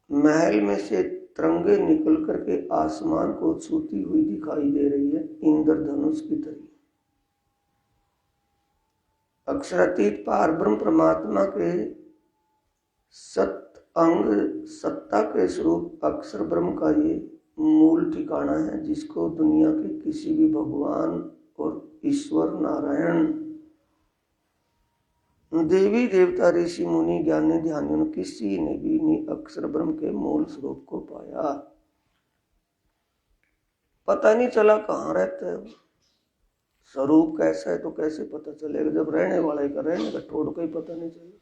महल में से तरंगे निकल करके आसमान को छूती हुई दिखाई दे रही है, इंद्रधनुष की तरह। अक्षरातीत पार ब्रह्म परमात्मा के सत अंग सत्ता के स्वरूप अक्षर ब्रह्म का ये मूल ठिकाना है, जिसको दुनिया के किसी भी भगवान और ईश्वर नारायण, देवी देवता, ऋषि मुनि, ज्ञानी ध्यानियों किसी ने भी नहीं अक्षर ब्रह्म के मूल स्वरूप को पाया। पता नहीं चला कहाँ रहता है, स्वरूप कैसा है तो कैसे पता चलेगा, जब रहने वाले का रहने का ठोड़ का ही पता नहीं चलेगा।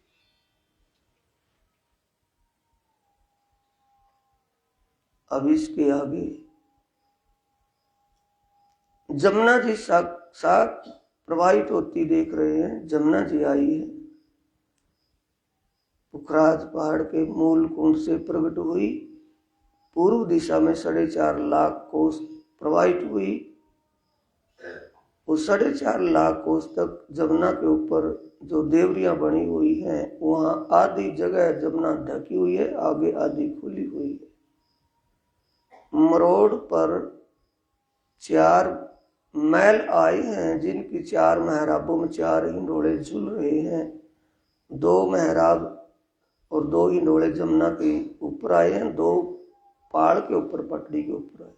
अब इसके आगे जमुना जी साक्षात प्रवाहित होती देख रहे हैं। जमुना जी आई है, पुखराज पहाड़ के मूल कुंड से प्रकट हुई, पूर्व दिशा में 4.5 लाख कोस प्रवाहित हुई। उस 4.5 लाख कोस तक जमुना के ऊपर जो देवरियां बनी हुई हैं, वहां आधी जगह जमुना ढकी हुई है, आगे आधी खुली हुई है। मरोड़ पर 4 महल आए हैं, जिनकी 4 मेहराबों में 4 हिंडोले झूल रहे हैं। 2 मेहराब और 2 हिंडोले जमुना के ऊपर आए हैं, 2 पहाड़ के ऊपर पटड़ी के ऊपर आए।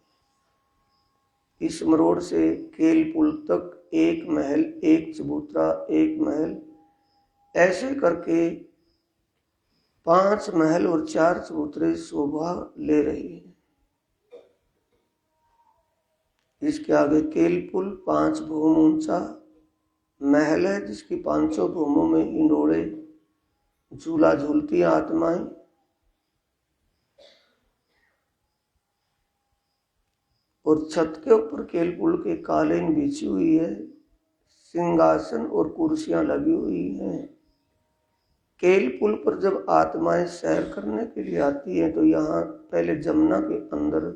इस मरोड़ से केल पुल तक 1 महल, 1 चबूतरा, 1 महल, ऐसे करके 5 महल और 4 चबूतरे शोभा ले रही है। इसके आगे केल पुल 5 भूम ऊंचा महल है, जिसकी 500 भूमों में हिंडोले झूला झूलती हैं आत्माएं। और छत के ऊपर केलपुल के कालीन बिछी हुई है, सिंहासन और कुर्सियां लगी हुई हैं। केलपुल पर जब आत्माएं सैर करने के लिए आती हैं तो यहाँ पहले जमुना के अंदर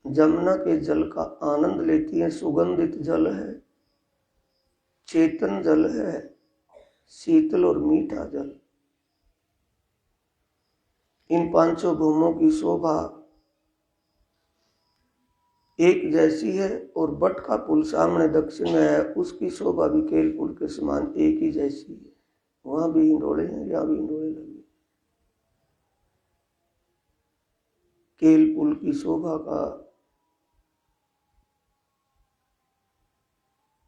जमुना के जल का आनंद लेती हैं। सुगंधित जल है, चेतन जल है, शीतल और मीठा जल। इन पांचों भूमों की शोभा एक जैसी है और बट का पुल सामने दक्षिण में है, उसकी शोभा भी केलपुल के समान एक ही जैसी है। वहां भी हिंडोले हैं, यहाँ भी हिंडोले लगे। केलपुल की शोभा का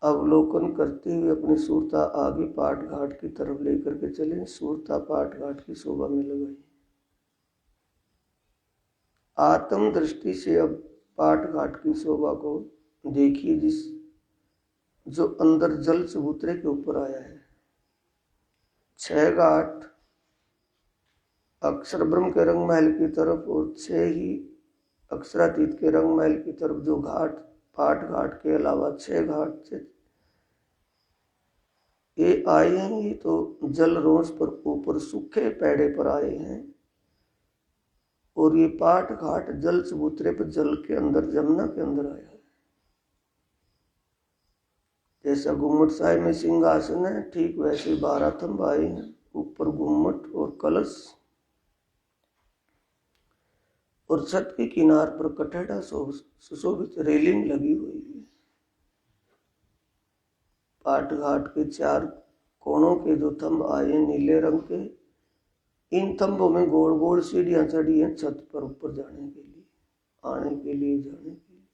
अवलोकन करते हुए अपनी सूरता आगे पाट घाट की तरफ लेकर के चले। सूरता पाट घाट की शोभा में लगाई। आत्म दृष्टि से अब पाट घाट की शोभा को देखिए, जो अंदर जल चबूतरे के ऊपर आया है। 6 घाट अक्षर ब्रह्म के रंग महल की तरफ और 6 ही अक्षरातीत के रंग महल की तरफ। जो घाट पाट घाट के अलावा 6 घाट से ये आए हैं, ये तो जल रोज पर ऊपर सूखे पैड़े पर आए हैं। और ये पाट घाट जल चबूतरे पर जल के अंदर जमुना के अंदर आया है। जैसा गुम्मट साहिब में सिंहासन है, ठीक वैसे 12 थंब आए हैं। ऊपर गुम्मट और कलश और छत के किनार पर कठेड़ा सुशोभित रेलिंग लगी हुई है। पाट घाट के 4 कोणों के जो थंब आए नीले रंग के, इन थंबों में गोल गोल सीढ़ियां चढ़ी हैं छत पर ऊपर जाने के लिए, आने के लिए, जाने के लिए।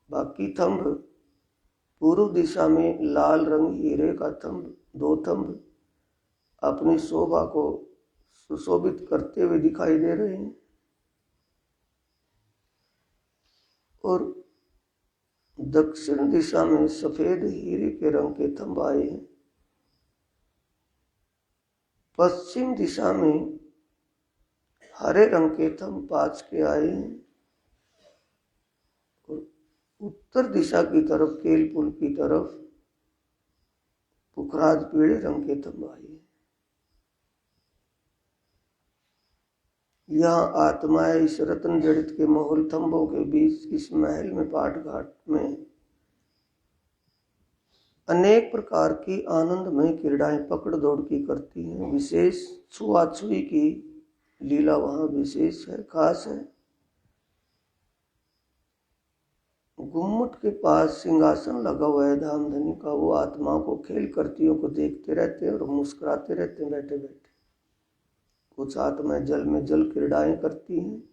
बाकी थंब पूर्व दिशा में लाल रंग हीरे का थंब, 2 थंब अपनी शोभा को सुशोभित करते हुए दिखाई दे रहे हैं। और दक्षिण दिशा में सफेद हीरे के रंग के थंब आए हैं। पश्चिम दिशा में हरे रंग के थंब 5 के आए हैं। और उत्तर दिशा की तरफ केलपुल की तरफ पुखराज पीले रंग के थंब आए हैं। यहाँ आत्माएं इस रत्न जड़ित के मोहल थंबों के बीच इस महल में पाट घाट में अनेक प्रकार की आनंदमय क्रीड़ाएं पकड़ दौड़ की करती हैं। विशेष छुआछुई की लीला वहां विशेष है, खास है। गुम्मट के पास सिंहासन लगा हुआ है धामधनी का। वो आत्माओं को खेल करतियों को देखते रहते हैं और मुस्कुराते रहते हैं बैठे बैठे। कुछ आत्माएं जल में जल क्रीड़ाएं करती हैं,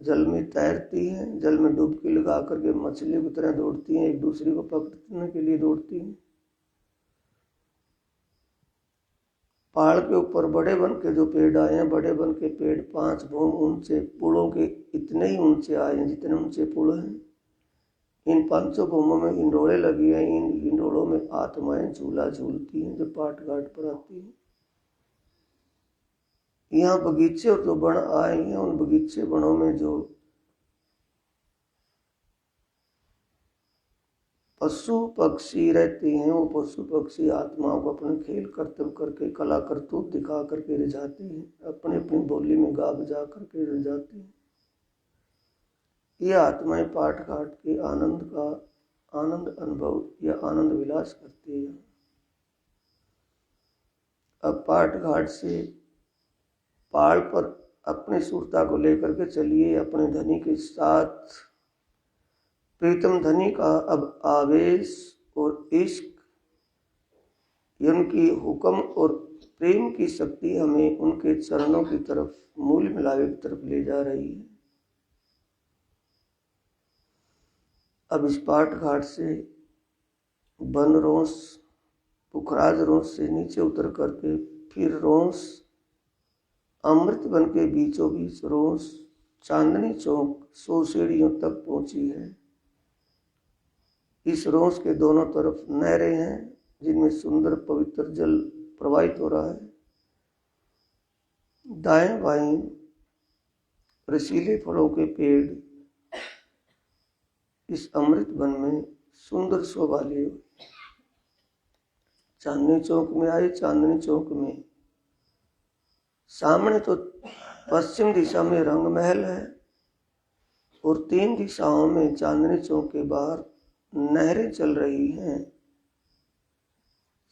जल में तैरती हैं, जल में डुबकी लगा करके मछली की तरह दौड़ती हैं, एक दूसरे को पकड़ने के लिए दौड़ती हैं। पहाड़ के ऊपर बड़े बन के जो पेड़ आए हैं, बड़े बन के पेड़ 5 भूम ऊंचे पुलों के इतने ही ऊंचे आए हैं जितने ऊंचे पुल हैं। इन 5 भूमों में हिंडोले लगी हैं। इन हिंडोलों में आत्माएं झूला झूलती हैं जो पाट घाट पर आती हैं। यहाँ बगीचे और जो बन आए हैं, उन बगीचे बनों में जो पशु पक्षी रहते हैं, वो पशु पक्षी आत्माओं को अपने खेल कर्तव्य करके कला करतूत दिखा करके रिझाते हैं, अपनी अपनी बोली में गा बजा करके रिझाते हैं। ये आत्माएं पाट घाट के आनंद अनुभव या आनंद विलास करती है। अब पाट घाट से पहाड़ पर अपनी सूरता को लेकर के चलिए अपने धनी के साथ। प्रीतम धनी का अब आवेश और इश्क, उनकी हुक्म और प्रेम की शक्ति हमें उनके चरणों की तरफ, मूल मिलावे की तरफ ले जा रही है। अब इस पाट घाट से बन रोंस, पुखराज रोंस से नीचे उतर करके फिर रोंस अमृत बन के बीचों बीच रोंस चांदनी चौक 100 सीढ़ियों तक पहुंची है। इस रोंस के दोनों तरफ नहरें हैं जिनमें सुंदर पवित्र जल प्रवाहित हो रहा है। दाएं बाएं रसीले फलों के पेड़ इस अमृत वन में सुंदर शोभा लिए। चांदनी चौक में आए। चांदनी चौक में सामने तो पश्चिम दिशा में रंग महल है और 3 दिशाओं में चांदनी चौक के बाहर नहरें चल रही हैं।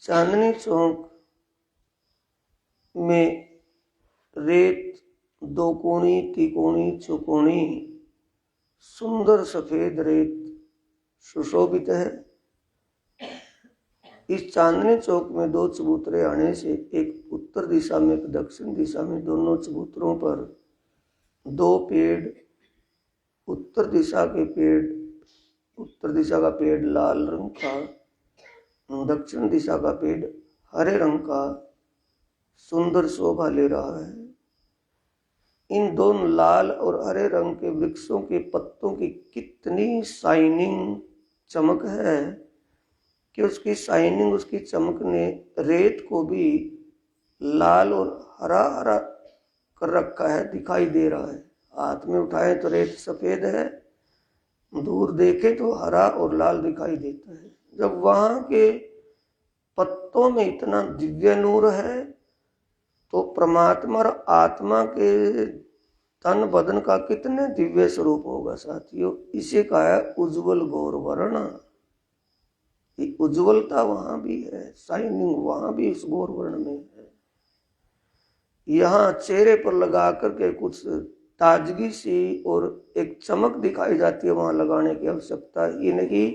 चांदनी चौक में रेत 2 कोणी, तिकोणी, चौकोनी सुंदर सफेद रेत सुशोभित है। इस चांदनी चौक में 2 चबूतरे आने से, एक उत्तर दिशा में एक दक्षिण दिशा में, दोनों चबूतरों पर 2 पेड़, उत्तर दिशा का पेड़ लाल रंग का, दक्षिण दिशा का पेड़ हरे रंग का सुंदर शोभा ले रहा है। इन दोनों लाल और हरे रंग के वृक्षों के पत्तों की कितनी शाइनिंग चमक है कि उसकी शाइनिंग, उसकी चमक ने रेत को भी लाल और हरा हरा कर रखा है, दिखाई दे रहा है। हाथ में उठाए तो रेत सफेद है, दूर देखे तो हरा और लाल दिखाई देता है। जब वहां के पत्तों में इतना दिव्य नूर है तो परमात्मा और आत्मा के तन बदन का कितने दिव्य स्वरूप होगा साथियों। इसे कहा है उज्जवल गौर वर्ण। उज्ज्वलता वहां भी है, शाइनिंग वहां भी इस गौर वर्ण में है। यहाँ चेहरे पर लगा करके कुछ ताजगी सी और एक चमक दिखाई जाती है, वहां लगाने की आवश्यकता ही नहीं,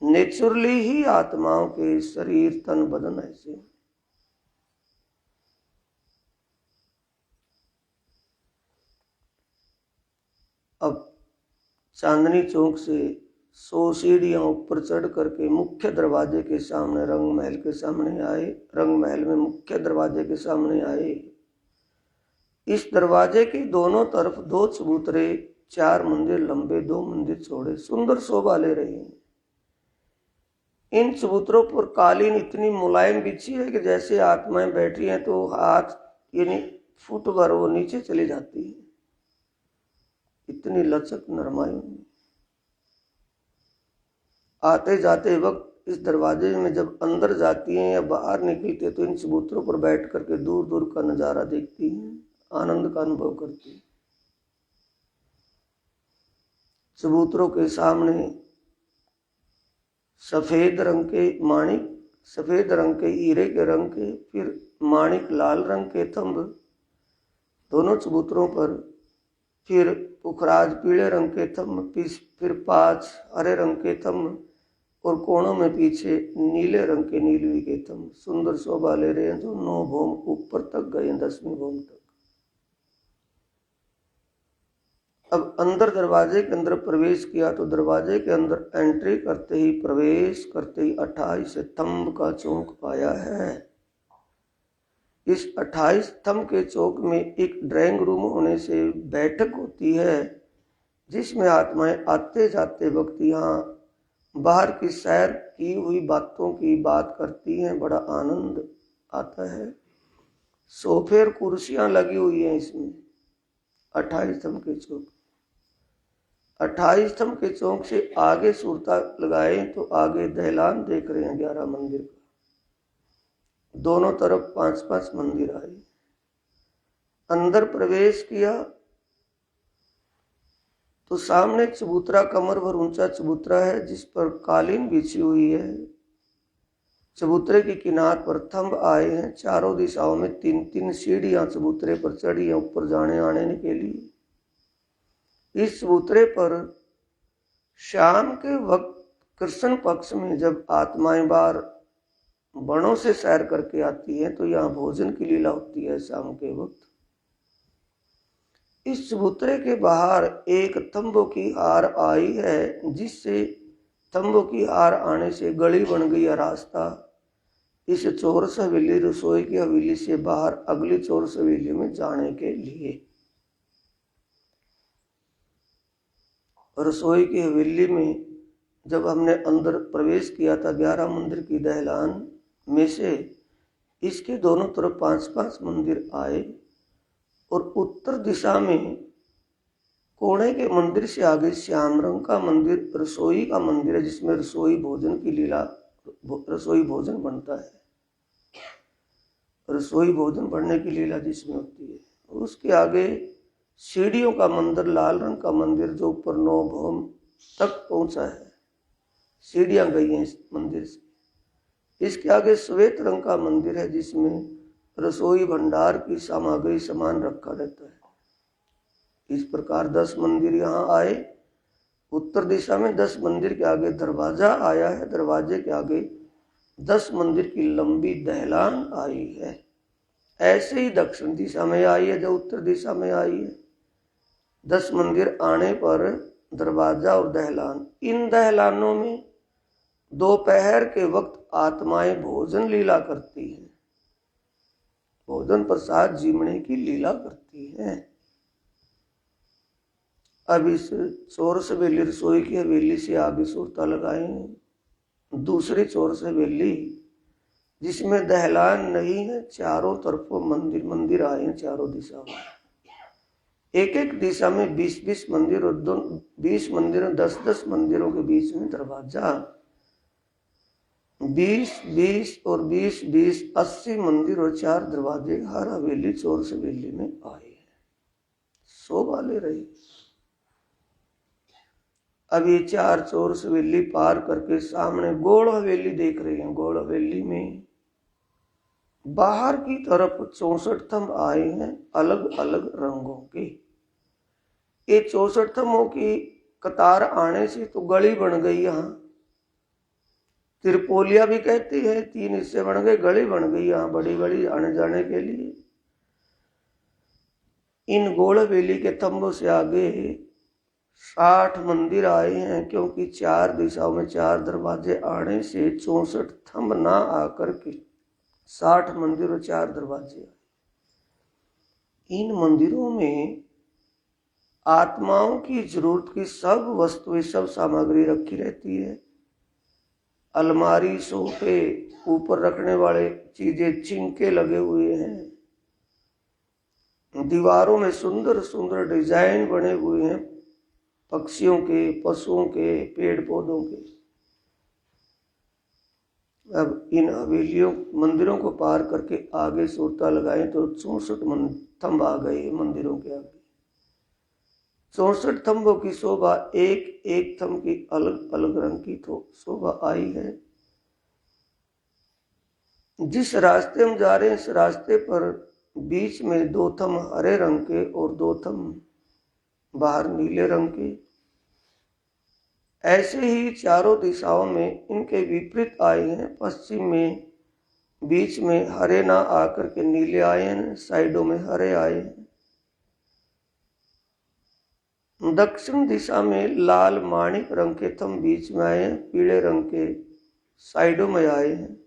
नेचुरली ही आत्माओं के शरीर तन बदन ऐसे। अब चांदनी चौक से 100 सीढ़ियां ऊपर चढ़ करके मुख्य दरवाजे के सामने रंग महल के सामने आए। रंग महल में मुख्य दरवाजे के सामने आए। इस दरवाजे के दोनों तरफ 2 चबूतरे, 4 मंदिर लंबे, 2 मंदिर चौड़े सुंदर शोभा ले रहे हैं। इन चबूतरों पर कालीन इतनी मुलायम बिछी है कि जैसे आत्माएं बैठी हैं तो हाथ यानी फुट भर वो नीचे चली जाती है, इतनी लचक नरमाई में। आते जाते वक्त इस दरवाजे में जब अंदर जाती हैं या बाहर निकलती है तो इन चबूतरों पर बैठ करके दूर दूर का नजारा देखती हैं, आनंद का अनुभव करती हैं। चबूतरों के सामने सफेद रंग के माणिक, सफेद रंग के हीरे के रंग के, फिर माणिक लाल रंग के थंब दोनों चबूतरों पर, फिर पुखराज पीले रंग के थंब, फिर 5 हरे रंग के थंब और कोणों में पीछे नीले रंग के नीलवी के थंब सुंदर शोभा ले रहे हैं, जो 9 भौम ऊपर तक गए, 10वीं भौम तक। अब अंदर दरवाजे के अंदर प्रवेश किया तो दरवाजे के अंदर एंट्री करते ही, प्रवेश करते ही 28 स्तंभ का चौक पाया है। इस 28 स्तंभ के चौक में एक ड्राइंग रूम होने से बैठक होती है जिसमें आत्माएं आते जाते वक्त यहाँ बाहर की सैर की हुई बातों की बात करती हैं, बड़ा आनंद आता है। सोफे और कुर्सियां लगी हुई हैं इसमें 28 स्तंभ के चौक। 28 स्तंभ के चौक से आगे सुरता लगाए तो आगे दहलान देख रहे हैं 11 मंदिर का, दोनों तरफ 5-5 मंदिर आए। अंदर प्रवेश किया तो सामने चबूतरा, कमर भर ऊंचा चबूतरा है जिस पर कालीन बिछी हुई है। चबूतरे की किनार पर थंब आए हैं, चारों दिशाओं में 3-3 सीढ़ियां चबूतरे पर चढ़ी हैं ऊपर जाने आने के लिए। इस चबूतरे पर शाम के वक्त कृष्ण पक्ष में जब आत्माएं बाहर वनों से सैर करके आती हैं तो यहाँ भोजन की लीला होती है शाम के वक्त। इस चबूतरे के बाहर एक तंबू की हार आई है, जिससे तंबू की हार आने से गली बन गई है रास्ता इस चौरस हवेली, रसोई की हवेली से बाहर अगली चौरस हवेली में जाने के लिए। रसोई की हवेली में जब हमने अंदर प्रवेश किया था 11 मंदिर की दहलान में से, इसके दोनों तरफ 5-5 मंदिर आए और उत्तर दिशा में कोने के मंदिर से आगे श्याम रंग का मंदिर रसोई का मंदिर है, जिसमें रसोई भोजन की लीला, रसोई भोजन बनता है, रसोई भोजन बनने की लीला जिसमें होती है। उसके आगे सीढ़ियों का मंदिर, लाल रंग का मंदिर जो ऊपर 9 भौम तक पहुंचा है, सीढ़ियां गई हैं इस मंदिर से। इसके आगे श्वेत रंग का मंदिर है जिसमें रसोई भंडार की सामग्री सामान रखा रहता है। इस प्रकार 10 मंदिर यहाँ आए। उत्तर दिशा में 10 मंदिर के आगे दरवाजा आया है, दरवाजे के आगे 10 मंदिर की लंबी दहलान आई है। ऐसे ही दक्षिण दिशा में आई है जो उत्तर दिशा में आई है। 10 मंदिर आने पर दरवाजा और दहलान, इन दहलानों में दोपहर के वक्त आत्माएं भोजन लीला करती हैं, भोजन प्रसाद जीवने की लीला करती हैं। अब इस चौरस हवेली, रसोई की हवेली से आगे सूरता लगाएं दूसरी चौरस हवेली जिसमें दहलान नहीं है, चारों तरफों मंदिर मंदिर आए हैं, चारों दिशा में। एक एक दिशा में 20-20 मंदिर और 20 मंदिरों 10-10 मंदिरों के बीच में दरवाजा। 20-20 और 20-20 80 मंदिर और 4 दरवाजे हर हवेली चौरस हवेली में आए हैं, शोभा ले रही। अब ये 4 चौरस हवेली पार करके सामने गोड़ हवेली देख रहे हैं। गोड़ हवेली में बाहर की तरफ 64 थंब आए हैं अलग अलग रंगों के। ये 64 थंबों की कतार आने से तो गली बन गई। यहाँ त्रिपोलिया भी कहती है, 3 हिस्से बन गए, गली बन गई यहाँ बड़ी गली आने जाने के लिए। इन गोड़ हवेली के थंबों से आगे 60 मंदिर आए हैं, क्योंकि 4 दिशाओं में 4 दरवाजे आने से 64 थंब ना आकर के 60 मंदिर और 4 दरवाजे आए। इन मंदिरों में आत्माओं की जरूरत की सब वस्तुएं, सब सामग्री रखी रहती है। अलमारी, सोफे, ऊपर रखने वाले चीजें, छिंके लगे हुए हैं। दीवारों में सुंदर सुंदर डिजाइन बने हुए हैं, पक्षियों के, पशुओं के, पेड़ पौधों के। अब इन हवेलियों मंदिरों को पार करके आगे सूरता लगाएं तो 64 थंब आ गए मंदिरों के आगे। 64 थंबों की शोभा, एक एक थंब की अलग अलग रंग की तो शोभा आई है। जिस रास्ते हम जा रहे हैं, इस रास्ते पर बीच में 2 थंब हरे रंग के और 2 थंब बाहर नीले रंग के। ऐसे ही चारों दिशाओं में इनके विपरीत आए हैं। पश्चिम में बीच में हरे ना आकर के नीले आए हैं, साइडों में हरे आए हैं। दक्षिण दिशा में लाल माणिक रंग के थंब बीच में आए हैं, पीले रंग के साइडों में आए हैं।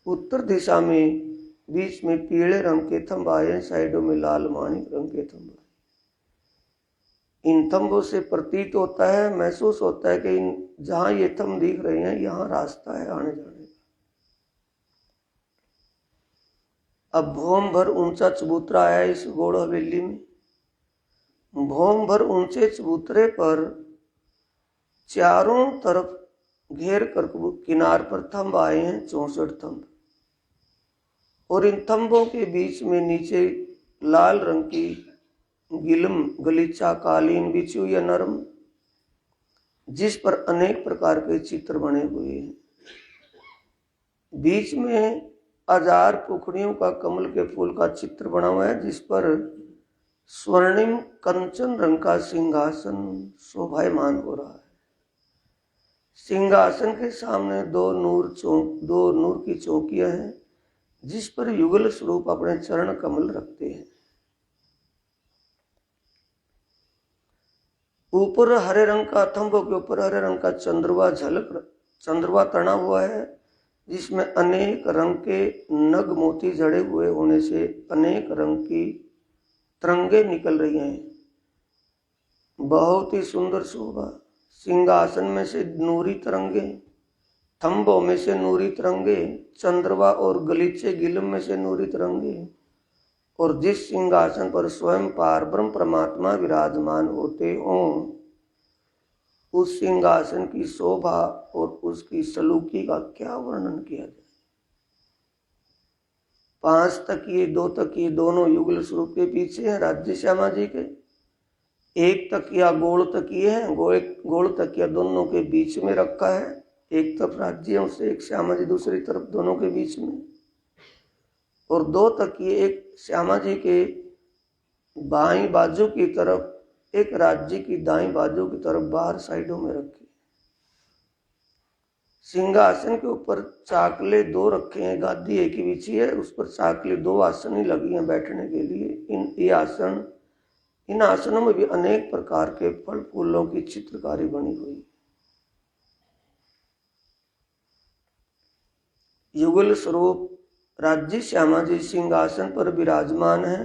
उत्तर दिशा में बीच में पीले रंग के थंब आए हैं, साइडों में लाल माणिक रंग के थंब आए। इन थंबों से प्रतीत होता है, महसूस होता है कि इन जहां ये थंब दिख रहे हैं यहां रास्ता है आने जाने का। अब भौम भर ऊंचा चबूतरा आया इस गोड़ हवेली में। भौम भर ऊंचे चबूतरे पर चारों तरफ घेर कर किनार पर थंब आए हैं, 64 थंब। और इन थंबों के बीच में नीचे लाल रंग की गिलम गलीचा कालीन बिछी हुई है, नरम, जिस पर अनेक प्रकार के चित्र बने हुए हैं। बीच में हजार पुखड़ियों का कमल के फूल का चित्र बना हुआ है, जिस पर स्वर्णिम कंचन रंग का सिंहासन शोभायमान हो रहा है। सिंहासन के सामने 2 नूर की चौकियां हैं, जिस पर युगल स्वरूप अपने चरण कमल रखते हैं। ऊपर हरे रंग का, थंबों के ऊपर हरे रंग का चंद्रवा तना हुआ है, जिसमें अनेक रंग के नग मोती जड़े हुए होने से अनेक रंग की तरंगे निकल रही हैं। बहुत ही सुंदर शोभा। सिंहासन में से नूरी तरंगे थंबों में से नूरी तिरंगे, चंद्रवा और गलीचे गिलम में से नूरी तिरंगे, और जिस सिंहासन पर स्वयं पार ब्रह्म परमात्मा विराजमान होते हों, उस सिंहासन की शोभा और उसकी सलूकी का क्या वर्णन किया जाए। 5 तकिए, 2 तकिए दोनों युगल स्वरूप के पीछे हैं राज्य श्यामा जी के। एक तकिया गोल तकिए है, गोल तकिया दोनों के बीच में रखा है, एक तरफ राज्य उससे एक श्यामा जी दूसरी तरफ, दोनों के बीच में। और 2 तकिए एक श्यामा जी के बाईं बाजू की तरफ, एक राज्य की दाईं बाजू की तरफ बाहर साइडों में रखे। सिंहासन के ऊपर चाकले 2 रखे हैं, गादी एक ही बिछी है, उस पर चाकले 2 आसन ही लगी हैं बैठने के लिए। इन आसनों में भी अनेक प्रकार के फल फूलों की चित्रकारी बनी हुई। युगल स्वरूप राज्य श्यामा जी सिंहासन पर विराजमान है।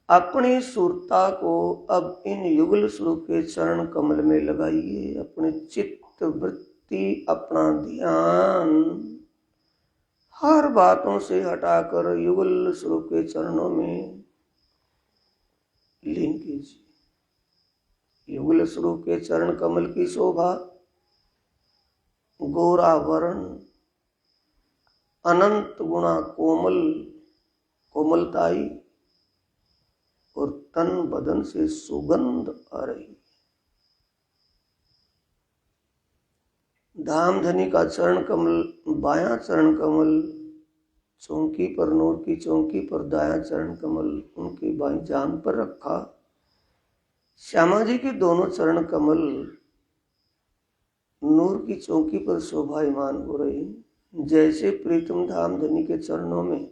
अपनी सुरता को अब इन युगल स्वरूप के चरण कमल में लगाइए। अपने चित्त वृत्ति, अपना ध्यान हर बातों से हटाकर युगल स्वरूप के चरणों में लीन कीजिए। युगल स्वरूप के चरण कमल की शोभा, गोरा वर्ण, अनंत गुणा कोमलताई और तन बदन से सुगंध आ रही। धामधनी का चरण कमल, बायां चरण कमल चौकी पर, नूर की चौकी पर दायां चरण कमल उनकी बाईं जांघ पर रखा। श्यामा जी के दोनों चरण कमल नूर की चौकी पर शोभायमान हो रही। जैसे प्रीतम धामधनी के चरणों में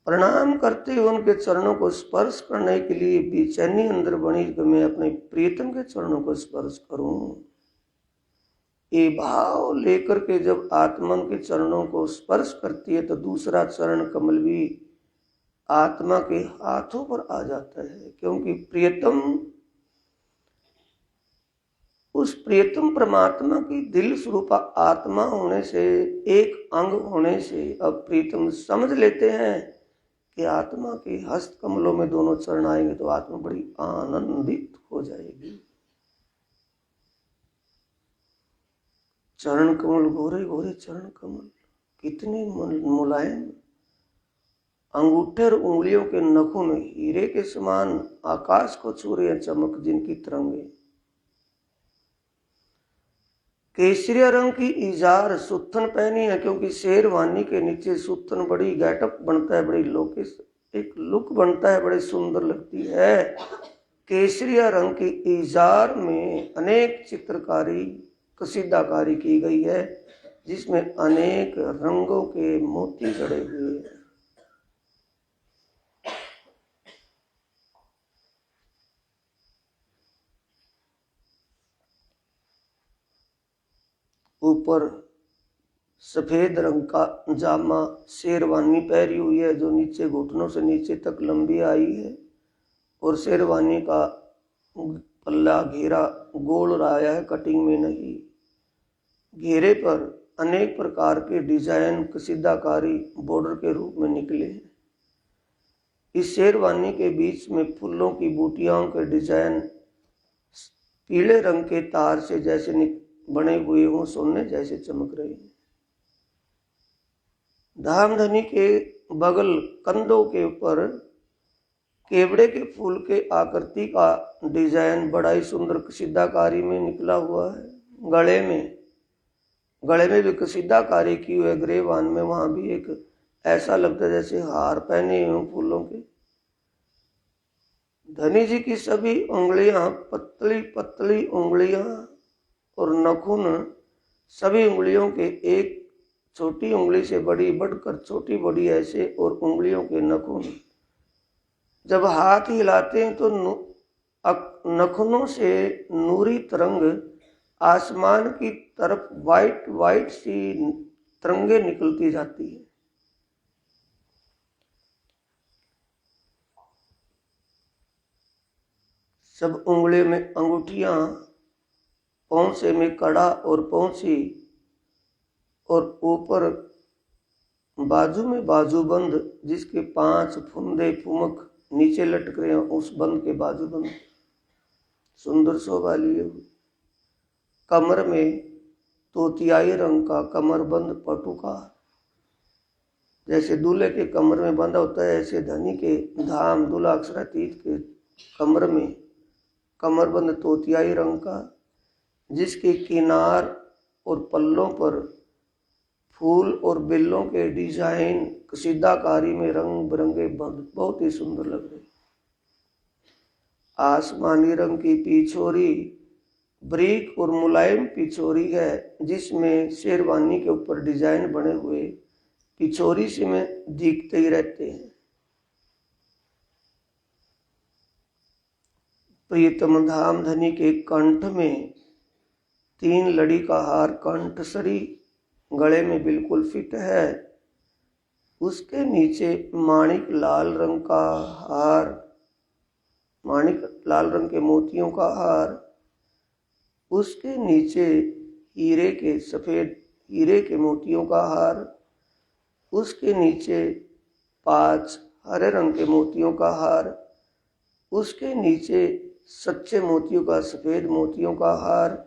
प्रणाम करते हुए उनके चरणों को स्पर्श करने के लिए बेचैनी अंदर बनी कि मैं अपने प्रीतम के चरणों को स्पर्श करूं, ये भाव लेकर के जब आत्मा के चरणों को स्पर्श करती है तो दूसरा चरण कमल भी आत्मा के हाथों पर आ जाता है। क्योंकि प्रियतम, उस प्रियतम परमात्मा की दिल स्वरूप आत्मा होने से, एक अंग होने से अब प्रीतम समझ लेते हैं कि आत्मा के हस्त कमलों में दोनों चरण आएंगे तो आत्मा बड़ी आनंदित हो जाएगी। चरण कमल, गोरे गोरे चरण कमल, कितने मुलायम, अंगूठे और उंगलियों के नखून हीरे के समान आकाश को छू रहे हैं, चमक जिनकी तिरंगे। केसरिया रंग की इजार सुत्थन पहनी है, क्योंकि शेरवानी के नीचे सुत्थन बड़ी गेटअप बनता है, बड़ी लोकेश एक लुक बनता है, बड़ी सुंदर लगती है। केसरिया रंग की इजार में अनेक चित्रकारी, कसीदाकारी की गई है, जिसमें अनेक रंगों के मोती जड़े हुए हैं। ऊपर सफेद रंग का जामा शेरवानी पहरी हुई है, जो नीचे घुटनों से नीचे तक लंबी आई है, और शेरवानी का पल्ला घेरा गोल राया है, कटिंग में नहीं। घेरे पर अनेक प्रकार के डिजाइन, कसीदाकारी बॉर्डर के रूप में निकले हैं। इस शेरवानी के बीच में फूलों की बूटियों के डिजाइन पीले रंग के तार से जैसे बने हुए हों, सोने जैसे चमक रहे हैं। धामधनी के बगल कंधों के ऊपर केवड़े के फूल के आकृति का डिजाइन बड़ा ही सुंदर कसीदाकारी में निकला हुआ है। गले में भी कसीदाकारी की हुई है, ग्रेवान में, वहां भी एक ऐसा लगता है जैसे हार पहने हुए फूलों के। धनी जी की सभी उंगलियां, पतली पतली उंगलियां और नखून, सभी उंगलियों के एक छोटी उंगली से बड़ी बढ़कर छोटी बड़ी ऐसे, और उंगलियों के नखून जब हाथ हिलाते हैं तो नखूनों से नूरी तरंग आसमान की तरफ वाइट वाइट सी तरंगे निकलती जाती है। सब उंगलियों में अंगूठियां पौंसे में कड़ा और पौंची और ऊपर बाजू में बाजूबंद, जिसके 5 फुंदे फुमक नीचे लटक रहे हैं, उस बंद के बाजूबंद सुंदर शोभा लिए हुए। कमर में तोतियाई रंग का कमरबंद पटुका, जैसे दूल्हे के कमर में बंधा होता है, ऐसे धनी के धाम दूल्हा अक्षरातीत के कमर में कमरबंद तोतियाई रंग का, जिसके किनार और पल्लों पर फूल और बिल्लों के डिजाइन कसीदाकारी में रंग बिरंगे बंद बहुत ही सुंदर लग रहे। आसमानी रंग की पिछोरी ब्रीक और मुलायम पिछोरी है, जिसमें शेरवानी के ऊपर डिजाइन बने हुए पिछोरी से में दिखते ही रहते हैं। प्रियतम धाम धनी के कंठ में 3 लड़ी का हार कंठसरी गले में बिल्कुल फिट है। उसके नीचे माणिक लाल रंग का हार, माणिक लाल रंग के मोतियों का हार, उसके नीचे हीरे के सफेद हीरे के मोतियों का हार, उसके नीचे 5 हरे रंग के मोतियों का हार, उसके नीचे सच्चे मोतियों का सफेद मोतियों का हार,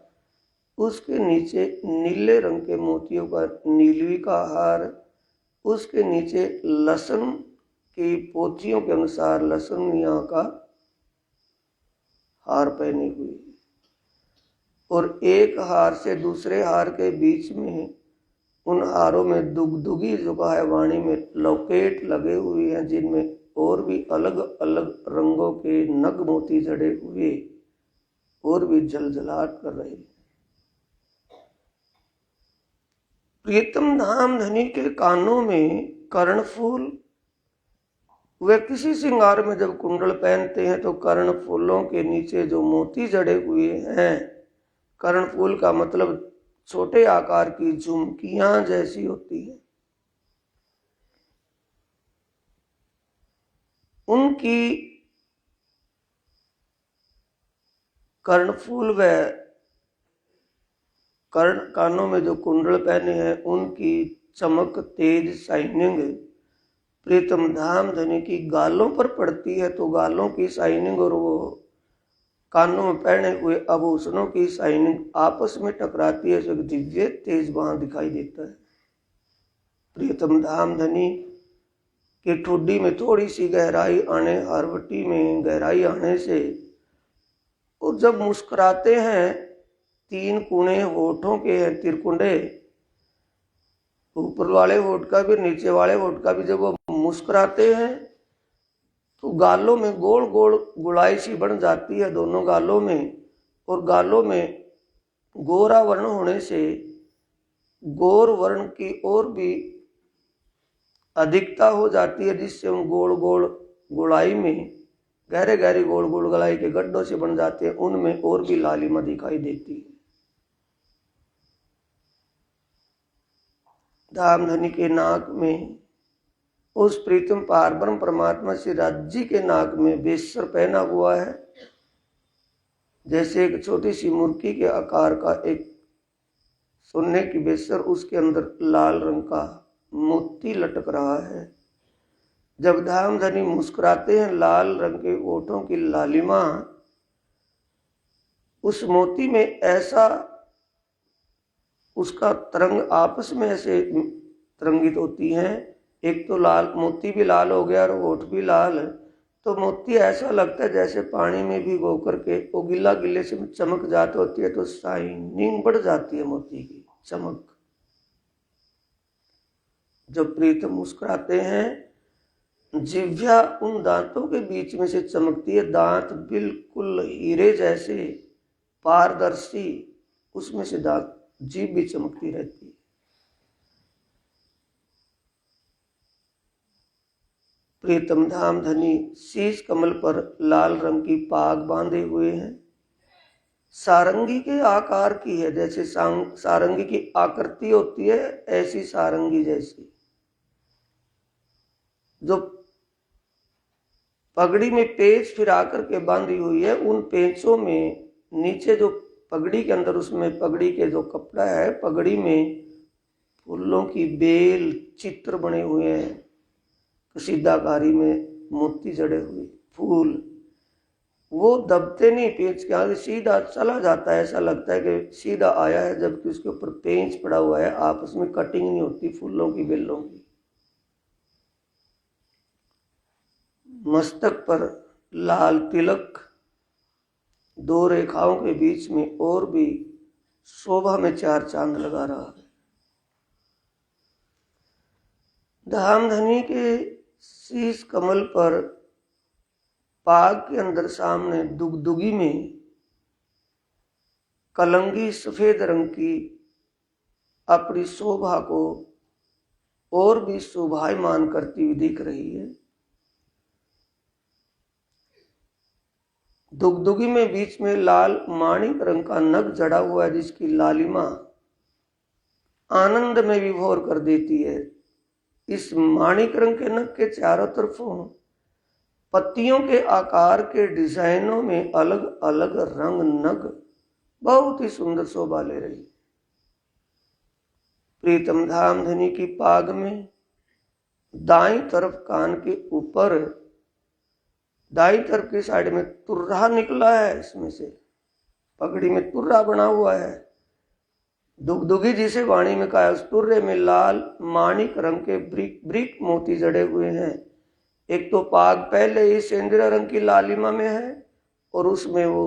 उसके नीचे नीले रंग के मोतियों का नीलवी का हार, उसके नीचे लहसुन की पोथियों के अनुसार लहसुनिया का हार पहनी हुई, और एक हार से दूसरे हार के बीच में उन हारों में दुगदुगी जो है वाणी में लपेट लगे हुए हैं, जिनमें और भी अलग अलग रंगों के नग मोती जड़े हुए और भी झलझलाहट कर रहे। प्रियतम धाम धनी के कानों में कर्णफूल, वे किसी श्रृंगार में जब कुंडल पहनते हैं तो कर्ण फूलों के नीचे जो मोती जड़े हुए हैं, कर्ण फूल का मतलब छोटे आकार की झुमकियां जैसी होती है, उनकी कर्णफूल व कर्ण कानों में जो कुंडल पहने हैं उनकी चमक तेज शाइनिंग प्रीतम धाम धनी की गालों पर पड़ती है, तो गालों की शाइनिंग और वो कानों में पहने हुए आभूषणों की शाइनिंग आपस में टकराती है, जो दिव्य तेज वहां दिखाई देता है। प्रियतम धाम धनी के ठुड्डी में थोड़ी सी गहराई आने, हरवटी में गहराई आने से, और जब मुस्कुराते हैं 3 कुने होठों के हैं तिरकुंडे, ऊपर वाले होठ का भी नीचे वाले होठ का भी, जब वो मुस्कुराते हैं तो गालों में गोल गोल गुलाई सी बन जाती है दोनों गालों में, और गालों में गोरा वर्ण होने से गोर वर्ण की और भी अधिकता हो जाती है, जिससे उन गोल गोल गुलाई में गहरे गहरे गोल गोल गुलाई के गड्ढों से बन जाते हैं, उनमें और भी लालिमा दिखाई देती है। धाम धनी के नाक में उस प्रीतम पारब्रह्म परमात्मा श्री राज जी के नाक में बेसर पहना हुआ है, जैसे एक छोटी सी मुर्की के आकार का एक सोने की बेसर, उसके अंदर लाल रंग का मोती लटक रहा है। जब धाम धनी मुस्कुराते हैं, लाल रंग के ओठों की लालिमा उस मोती में ऐसा उसका तरंग आपस में ऐसे तरंगित होती हैं, एक तो लाल मोती भी लाल हो गया और होठ भी लाल, तो मोती ऐसा लगता है जैसे पानी में भिगो करके वो गिल्ला गिल्ले से चमक जाती होती है, तो शाइनिंग बढ़ जाती है मोती की चमक। जब प्रीतम मुस्कुराते हैं, जिह्वा उन दांतों के बीच में से चमकती है, दांत बिल्कुल हीरे जैसे पारदर्शी, उसमें से दांत जीभ भी चमकती रहती है। प्रीतम धाम धनी शीश कमल पर लाल रंग की पाग बांधे हुए हैं, सारंगी के आकार की है, जैसे सारंगी की आकृति होती है ऐसी सारंगी जैसी। जो पगड़ी में पेच फिरा करके बांधी हुई है, उन पेचों में नीचे जो पगड़ी के अंदर, उसमें पगड़ी के जो कपड़ा है, पगड़ी में फूलों की बेल चित्र बने हुए हैं, कसीदाकारी में मोती जड़े हुए फूल, वो दबते नहीं, पेंच के आगे सीधा चला जाता है, ऐसा लगता है कि सीधा आया है, जबकि उसके ऊपर पेंच पड़ा हुआ है, आपस में कटिंग नहीं होती फूलों की बेलों की। मस्तक पर लाल तिलक, 2 रेखाओं के बीच में और भी शोभा में 4 चांद लगा रहा है। धामधनी के शीश कमल पर पाग के अंदर सामने दुगदुगी में कलंगी सफेद रंग की अपनी शोभा को और भी शोभायमान करती हुई दिख रही है। दुगदुगी में बीच में लाल माणिक रंग का नग जड़ा हुआ है, जिसकी लालिमा आनंद में विभोर कर देती है। इस माणिक रंग के नग के चारों तरफों पत्तियों के आकार के डिजाइनों में अलग अलग रंग नग बहुत ही सुंदर शोभा ले रही। प्रीतम धामधनी की पाग में दाईं तरफ कान के ऊपर, दाईं तरफ की साइड में तुर्रा निकला है, इसमें से पगड़ी में तुर्रा बना हुआ है। दुगदुगी जिसे वाणी में कहा, उस तुर्रे में लाल माणिक रंग के ब्रिक ब्रिक मोती जड़े हुए हैं। एक तो पाग पहले ही सेंद्रिय रंग की लालिमा में है, और उसमें वो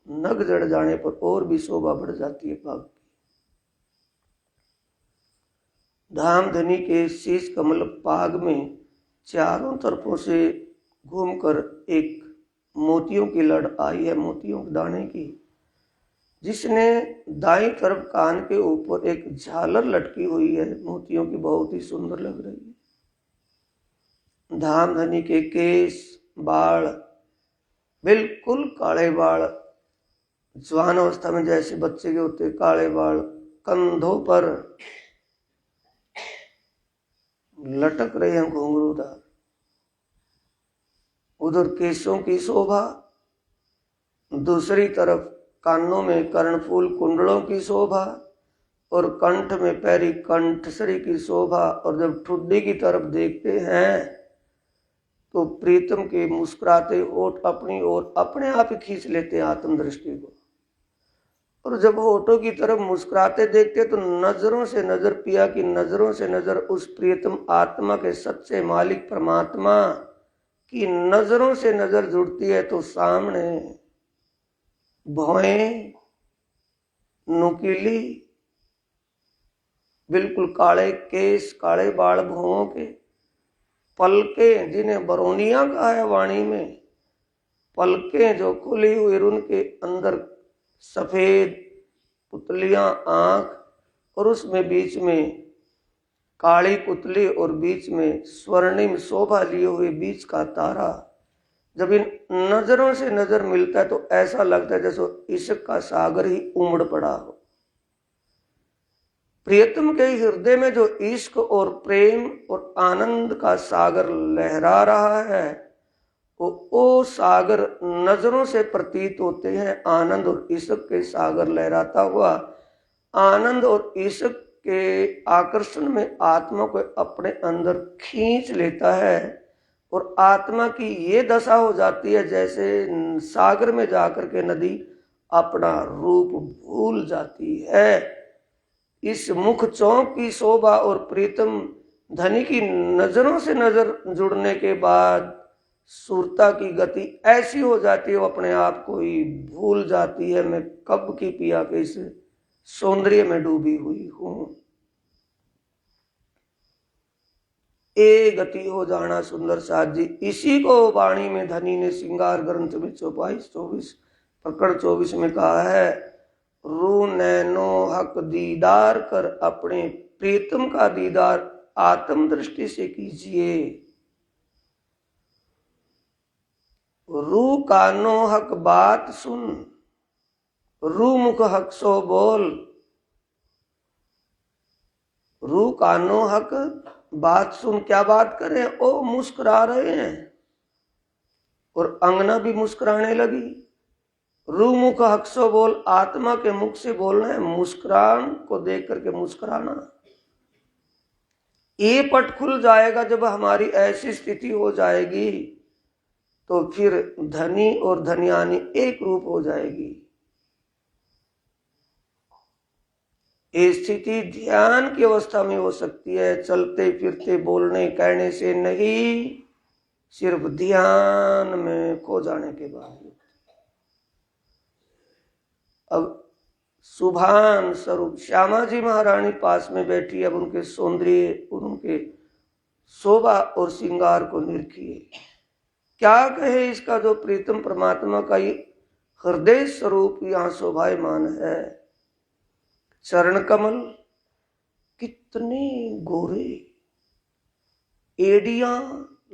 नग जड़ जाने पर और भी शोभा बढ़ जाती है पाग की। धामधनी के शीश कमल पाग में चारों तरफों से घूमकर एक मोतियों की लड़ आई है, मोतियों के दाने की, जिसने दाईं तरफ कान के ऊपर एक झालर लटकी हुई है, मोतियों की, बहुत ही सुंदर लग रही है। धामधनी के केस बाल बिल्कुल काले बाल, जवान अवस्था में जैसे बच्चे के होते काले बाल, कंधों पर लटक रहे हैं घुंघरूदार। उधर केशों की शोभा, दूसरी तरफ कानों में कर्णफूल कुंडलों की शोभा, और कंठ में पैरी कंठसरी की शोभा। और जब ठुड्डी की तरफ देखते हैं तो प्रीतम के मुस्कुराते होठ अपनी ओर अपने आप ही खींच लेते हैं आत्मदृष्टि को। और जब होठों की तरफ मुस्कुराते देखते तो नजरों से नजर, पिया की नजरों से नजर उस प्रियतम आत्मा के सच्चे मालिक परमात्मा की नजरों से नजर जुड़ती है, तो सामने भौएं नुकीली, बिल्कुल काले केस, काले बाल भौओं के, पलकें जिन्हें बरौनिया कहा है वाणी में, पलकें जो खुली हुई, उनके अंदर सफेद पुतलियां आंख, और उसमें बीच में काली पुतली, और बीच में स्वर्णिम शोभा लिए हुए बीच का तारा। जब इन नजरों से नजर मिलता है तो ऐसा लगता है जैसे इश्क का सागर ही उमड़ पड़ा हो। प्रियतम के हृदय में जो इश्क और प्रेम और आनंद का सागर लहरा रहा है, वो सागर नजरों से प्रतीत होते हैं आनंद और इश्क के सागर लहराता हुआ। आनंद और इश्क के आकर्षण में आत्मा को अपने अंदर खींच लेता है, और आत्मा की ये दशा हो जाती है जैसे सागर में जाकर के नदी अपना रूप भूल जाती है। इस मुख चौक की शोभा और प्रीतम धनी की नजरों से नजर जुड़ने के बाद सुरता की गति ऐसी हो जाती है, वो अपने आप को ही भूल जाती है, मैं कब की पिया के इस सौंदर्य में डूबी हुई हूं। ए गति हो जाना सुंदर साथ जी, इसी को वाणी में धनी ने श्रृंगार ग्रंथ में 24 प्रकरण 24 में कहा है, रू नैनो हक दीदार कर अपने प्रीतम का दीदार आत्म दृष्टि से कीजिए। रू कानो हक बात सुन, रू मुख हक सो बोल। रू कानो हक बात सुन, क्या बात करें, ओ मुस्कुरा रहे हैं, और अंगना भी मुस्कुराने लगी। रू मुख हक्सो बोल, आत्मा के मुख से बोलना है, मुस्कुरान को देख करके मुस्कुराना। ये पट खुल जाएगा जब हमारी ऐसी स्थिति हो जाएगी, तो फिर धनी और धनियानी एक रूप हो जाएगी। ये स्थिति ध्यान की अवस्था में हो सकती है, चलते फिरते बोलने कहने से नहीं, सिर्फ ध्यान में खो जाने के बाद। अब सुभान स्वरूप श्यामा जी महारानी पास में बैठी, अब उनके सौंदर्य, उनके शोभा और श्रृंगार को निरखिए। क्या कहे इसका जो प्रीतम परमात्मा का ये हृदय स्वरूप यहाँ शोभायमान है। चरण कमल कितने गोरे, एडियां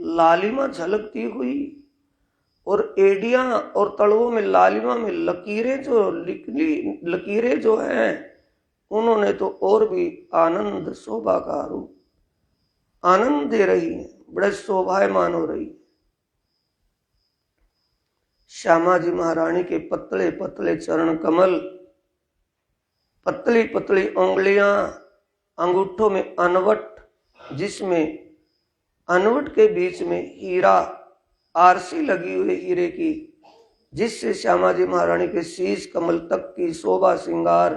लालिमा झलकती हुई, और एडियां और तलवों में लालिमा में लकीरें जो हैं, उन्होंने तो और भी आनंद शोभा का रूप आनंद दे रही हैं, बड़े शोभायमान हो रही। श्यामा जी महारानी के पतले पतले चरण कमल, पतली पतली उंगलियां, अंगूठों में अनवट, जिसमें अनवट के बीच में हीरा आरसी लगी हुई हीरे की, जिससे श्यामा जी महारानी के शीश कमल तक की शोभा श्रृंगार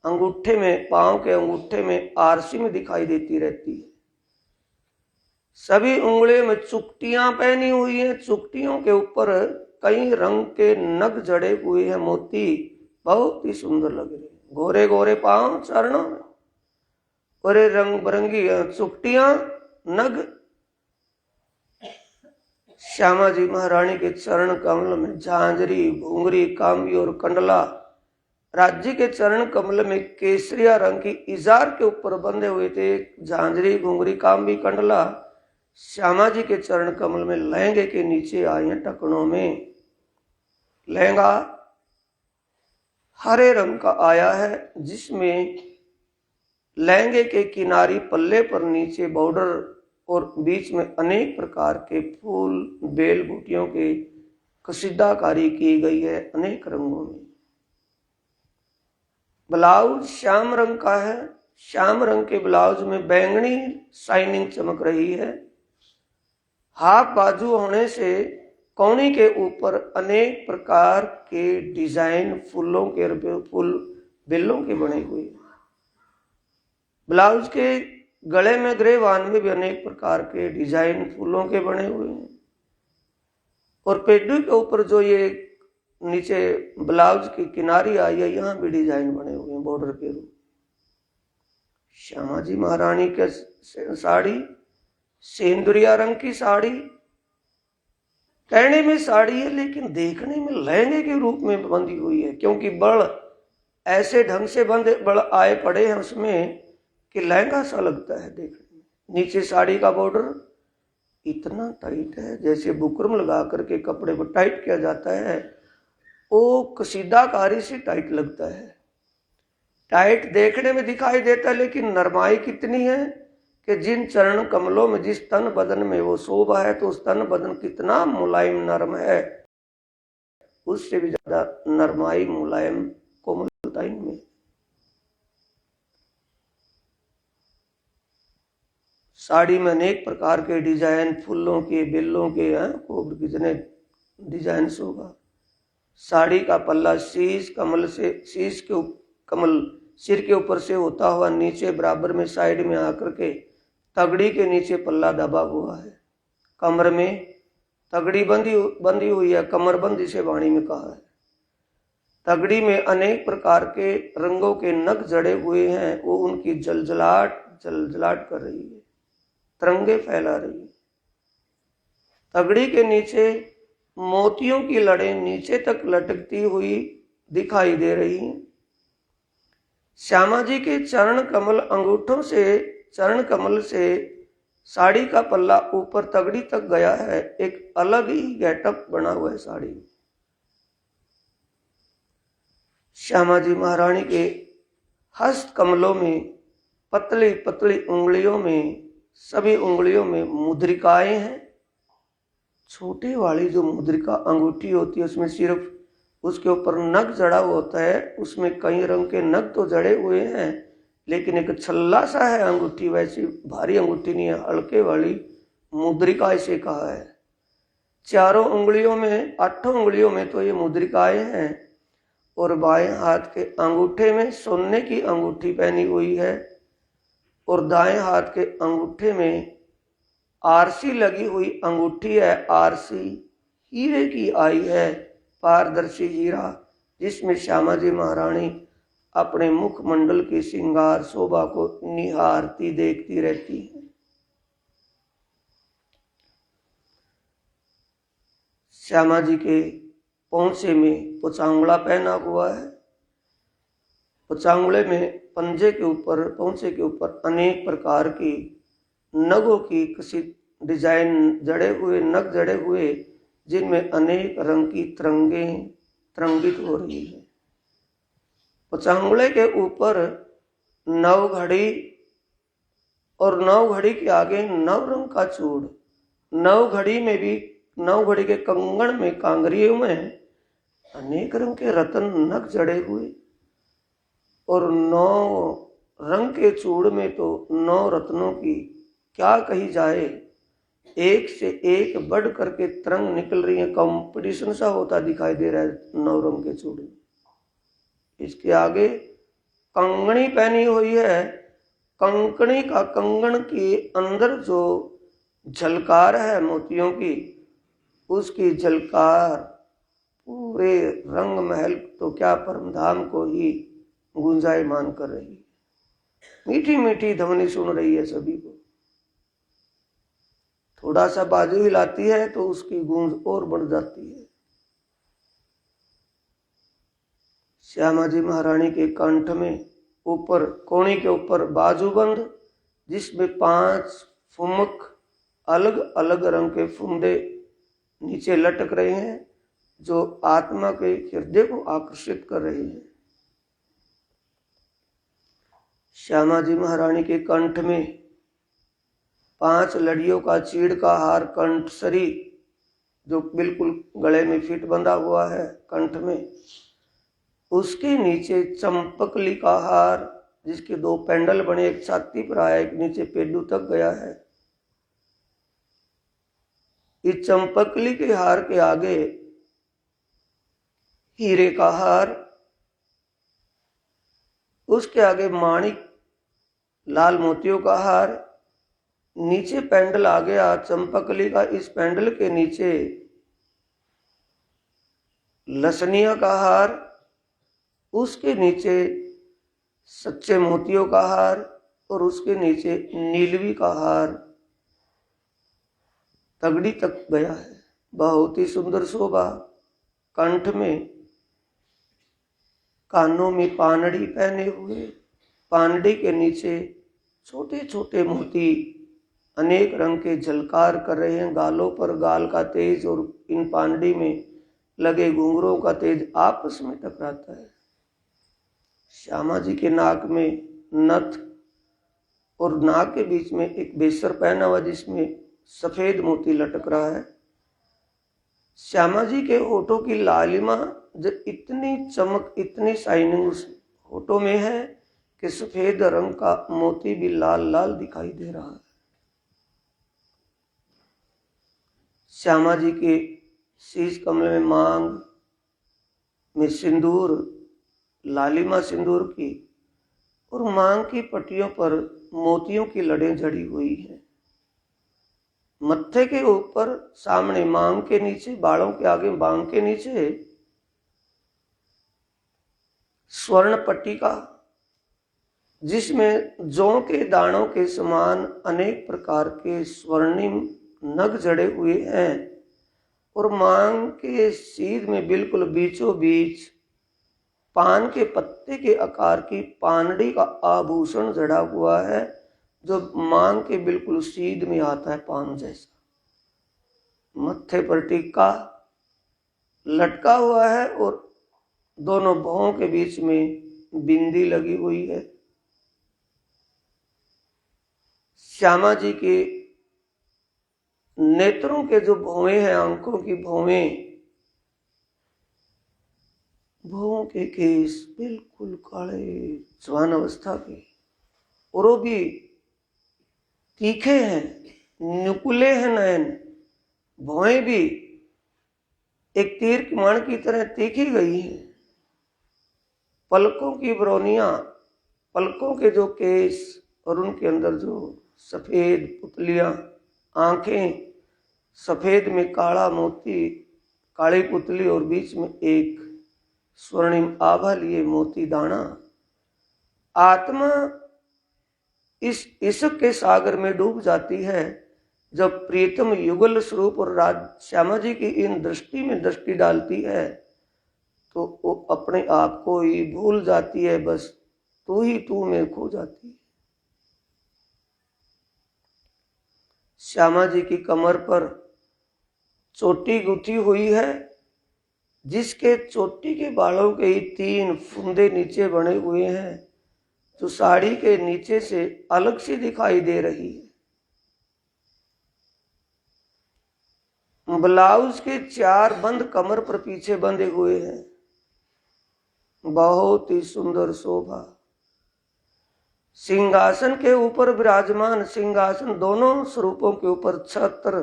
अंगूठे में, पांव के अंगूठे में आरसी में दिखाई देती रहती है। सभी उंगलियों में चुकटियां पहनी हुई हैं, चुकटियों के ऊपर कई रंग के नग जड़े हुए हैं, मोती बहुत ही सुंदर लग रहे हैं। गोरे गोरे पांव चरणों में, और रंग बिरंगी चुकटियां नग। श्यामा जी महारानी के चरण कमल में झांझरी, घुंघरी, कांबी और कंडला, राज्य के चरण कमल में केसरिया रंग की इजार के ऊपर बंधे हुए थे झांझरी, घुंघरी, कांबी, कंडला। श्यामा जी के चरण कमल में लहंगे के नीचे आए हैं टकनों में। लहंगा हरे रंग का आया है, जिसमें लहंगे के किनारी पल्ले पर नीचे बॉर्डर और बीच में अनेक प्रकार के फूल, बेल बूटियों के कसीदाकारी की गई है अनेक रंगों में। ब्लाउज श्याम रंग का है, श्याम रंग के ब्लाउज में बैंगनी शाइनिंग चमक रही है। हाफ बाजू होने से कौनी के ऊपर अनेक प्रकार के डिजाइन फूलों के, फूल बेलों के बने हुए। ब्लाउज के गले में ग्रेवान में भी अनेक प्रकार के डिजाइन फूलों के बने हुए हैं, और पेडू के ऊपर जो ये नीचे ब्लाउज की किनारी आई है, यहां भी डिजाइन बने हुए हैं बॉर्डर के रूप। श्यामा जी महारानी के साड़ी सेंदुरिया रंग की साड़ी, कहने में साड़ी है लेकिन देखने में लहंगे के रूप में बंधी हुई है, क्योंकि बड़ ऐसे ढंग से बड़ आए पड़े हैं उसमें कि लहंगा सा लगता है देखने में। नीचे साड़ी का बॉर्डर इतना टाइट है, जैसे बुकरम लगा करके कपड़े को टाइट किया जाता है, वो कसीदाकारी से टाइट लगता है। टाइट देखने में दिखाई देता है, लेकिन नरमाई कितनी है कि जिन चरण कमलों में, जिस तन बदन में वो शोभा है, तो उस तन बदन कितना मुलायम नरम है, उससे भी ज्यादा नरमाई मुलायम कोमलता इनमें। साड़ी में अनेक प्रकार के डिजाइन, फूलों के, बेलों के, खूब कितने डिजाइन शोभा। साड़ी का पल्ला शीश कमल से, शीश के कमल सिर के ऊपर से होता हुआ नीचे बराबर में साइड में आकर के तगड़ी के नीचे पल्ला दबा हुआ है। कमर में तगड़ी बंधी हुई है, कमरबंद इसे वाणी में कहा है। तगड़ी में अनेक प्रकार के रंगों के नग जड़े हुए हैं, वो उनकी जलजलाट कर रही है, तिरंगे फैला रही है। तगड़ी के नीचे मोतियों की लड़ें नीचे तक लटकती हुई दिखाई दे रही हैं। श्यामा जी के चरण कमल अंगूठों से, चरण कमल से साड़ी का पल्ला ऊपर तगड़ी तक गया है, एक अलग ही गेटअप बना हुआ है साड़ी में। श्यामा जी महारानी के हस्त कमलों में, पतली पतली उंगलियों में, सभी उंगलियों में मुद्रिकाएं हैं। छोटे वाली जो मुद्रिका अंगूठी होती है, उसमें सिर्फ उसके ऊपर नग जड़ा हुआ होता है, उसमें कई रंग के नग तो जड़े हुए हैं, लेकिन एक छल्ला सा है अंगूठी, वैसी भारी अंगूठी नहीं है, हल्के वाली मुद्रिका इसे कहा है। चारों उंगलियों में, 8 उंगलियों में तो ये मुद्रिकाएं हैं, और बाएं हाथ के अंगूठे में सोने की अंगूठी पहनी हुई है, और दाएं हाथ के अंगूठे में आरसी लगी हुई अंगूठी है। आरसी हीरे की आई है, पारदर्शी हीरा, जिसमें श्यामा जी महारानी अपने मुखमंडल की श्रृंगार शोभा को निहारती देखती रहती है। श्यामा जी के पौंचे में पुचांगड़ा पहना हुआ है। पुचांगड़े में पंजे के ऊपर, पौंचे के ऊपर अनेक प्रकार की नगों की किसी डिजाइन जड़े हुए, नग जड़े हुए, जिनमें अनेक रंग की तरंगें तरंगित हो रही है। पुचांगड़े के ऊपर 9 घड़ी, और 9 घड़ी के आगे 9 रंग का चूड़। 9 घड़ी में भी, 9 घड़ी के कंगन में, कांगरियों में अनेक रंग के रतन नग जड़े हुए, और 9 रंग के चूड़ में तो 9 रत्नों की क्या कही जाए, एक से एक बढ़ करके तरंग निकल रही है। कंपटीशन सा होता दिखाई दे रहा है 9 रंग के चूड़े। इसके आगे कंगनी पहनी हुई है। कंकणी का, कंगन के अंदर जो झलकार है मोतियों की, उसकी झलकार पूरे रंग महल तो क्या, परमधाम को ही गुंजायमान कर रही है। मीठी मीठी ध्वनि सुन रही है सभी को। थोड़ा सा बाजू हिलाती है तो उसकी गूंज और बढ़ जाती है। श्यामा जी महारानी के कंठ में ऊपर, कोणी के ऊपर बाजूबंद, जिसमें 5 फुमक अलग अलग रंग के फुंदे नीचे लटक रहे हैं, जो आत्मा के हृदय को आकर्षित कर रहे हैं। श्यामा जी महारानी के कंठ में 5 लड़ियों का चीड़ का हार, कंठसरी, जो बिल्कुल गले में फिट बंधा हुआ है कंठ में, उसके नीचे चंपकली का हार, जिसके 2 पेंडल बने, एक छाती पर आया, एक नीचे पेडू तक गया है। इस चंपकली के हार के आगे हीरे का हार, उसके आगे माणिक लाल मोतियों का हार, नीचे पेंडल आ गया चंपकली का, इस पेंडल के नीचे लसनिया का हार, उसके नीचे सच्चे मोतियों का हार, और उसके नीचे नीलवी का हार तगड़ी तक गया है। बहुत ही सुंदर शोभा। कंठ में, कानों में पानड़ी पहने हुए, पानड़ी के नीचे छोटे छोटे मोती अनेक रंग के झलकार कर रहे हैं। गालों पर गाल का तेज और इन पानड़ी में लगे घुंघरों का तेज आपस में टकराता है। श्यामा जी के नाक में नथ, और नाक के बीच में एक बेसर पहना हुआ, जिसमें सफेद मोती लटक रहा है। श्यामा जी के होठों की लालिमा, जो इतनी चमक, इतनी शाइनिंग उस होठों में है कि सफेद रंग का मोती भी लाल लाल दिखाई दे रहा है। श्यामा जी के शीश कमल में, मांग में सिंदूर, लालिमा सिंदूर की, और मांग की पट्टियों पर मोतियों की लड़ें जड़ी हुई हैं। मत्थे के ऊपर, सामने मांग के नीचे, बालों के आगे मांग के नीचे स्वर्ण पट्टिका, जिसमें जौ के दानों के समान अनेक प्रकार के स्वर्णिम नग जड़े हुए हैं, और मांग के सीध में बिल्कुल बीचों बीच पान के पत्ते के आकार की पानड़ी का आभूषण जड़ा हुआ है, जो मांग के बिल्कुल सीध में आता है, पान जैसा। मत्थे पर टीका लटका हुआ है, और दोनों भौं के बीच में बिंदी लगी हुई है। श्यामा जी के नेत्रों के जो भौवें हैं, आंखों की भौवें, भौं के केस बिल्कुल काले, जवान अवस्था के, और वो भी तीखे हैं, नुकुले हैं नयन, भौएं भी एक तीर कमान की तरह तीखी गई हैं। पलकों की बरौनियां, पलकों के जो केस और उनके अंदर जो सफेद पुतलियां, आंखें सफेद में काला मोती, काली पुतली और बीच में एक स्वर्णिम आभा लिए मोती दाना। आत्मा इस इश्क के सागर में डूब जाती है जब प्रीतम युगल स्वरूप और श्यामा जी की इन दृष्टि में दृष्टि डालती है तो वो अपने आप को ही भूल जाती है, बस तू ही तू में खो जाती है। श्यामा जी की कमर पर चोटी गुथी हुई है, जिसके चोटी के बालों के ही 3 फुंदे नीचे बने हुए हैं, जो साड़ी के नीचे से अलग सी दिखाई दे रही है। ब्लाउज के 4 बंद कमर पर पीछे बंधे हुए हैं। बहुत ही सुंदर शोभा। सिंहासन के ऊपर विराजमान, सिंहासन दोनों स्वरूपों के ऊपर छत्र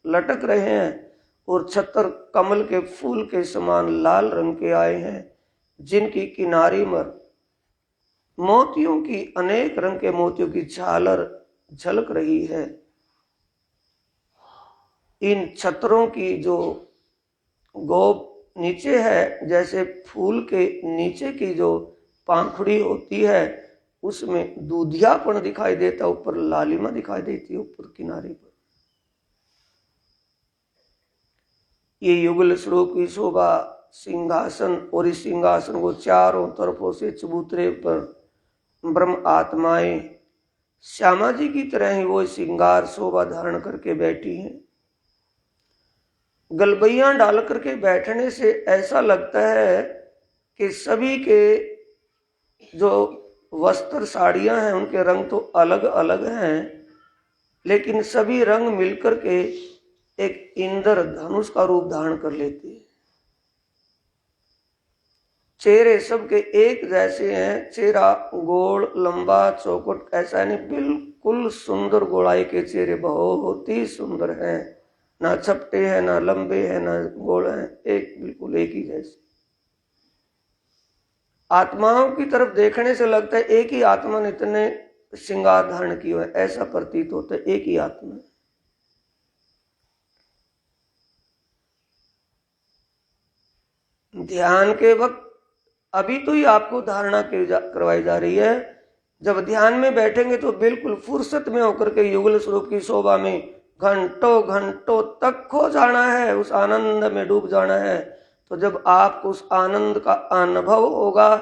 लटक रहे हैं और छत्र कमल के फूल के समान लाल रंग के आए हैं, जिनकी किनारी पर मोतियों की, अनेक रंग के मोतियों की झालर झलक रही है। इन छत्रों की जो गोब नीचे है, जैसे फूल के नीचे की जो पाखुड़ी होती है, उसमें दूधियापन दिखाई देता, ऊपर लालिमा दिखाई देती है, ऊपर किनारे पर। ये युगल स्वरूप की शोभा सिंहासन, और इस सिंहासन को चारों तरफों से चबूतरे पर ब्रह्म आत्माएं श्यामा जी की तरह ही वो श्रृंगार शोभा धारण करके बैठी हैं। गलबैयां डाल करके बैठने से ऐसा लगता है कि सभी के जो वस्त्र साड़ियां हैं उनके रंग तो अलग अलग हैं, लेकिन सभी रंग मिलकर के एक इंद्र धनुष का रूप धारण कर लेते हैं। चेहरे सबके एक जैसे हैं, चेहरा गोल लंबा चौकट ऐसा नहीं, बिल्कुल सुंदर गोलाई के चेहरे बहुत ही सुंदर हैं, ना छपटे हैं, ना लंबे हैं, ना गोल हैं, एक बिल्कुल एक ही जैसे। आत्माओं की तरफ देखने से लगता है एक ही आत्मा ने इतने श्रृंगार धारण किया है, ऐसा प्रतीत होता है, एक ही आत्मा। ध्यान के वक्त अभी तो ही आपको धारणा करवाई जा रही है। जब ध्यान में बैठेंगे तो बिल्कुल फुर्सत में होकर के युगल स्वरूप की शोभा में घंटों घंटों तक खो जाना है, उस आनंद में डूब जाना है। तो जब आपको उस आनंद का अनुभव होगा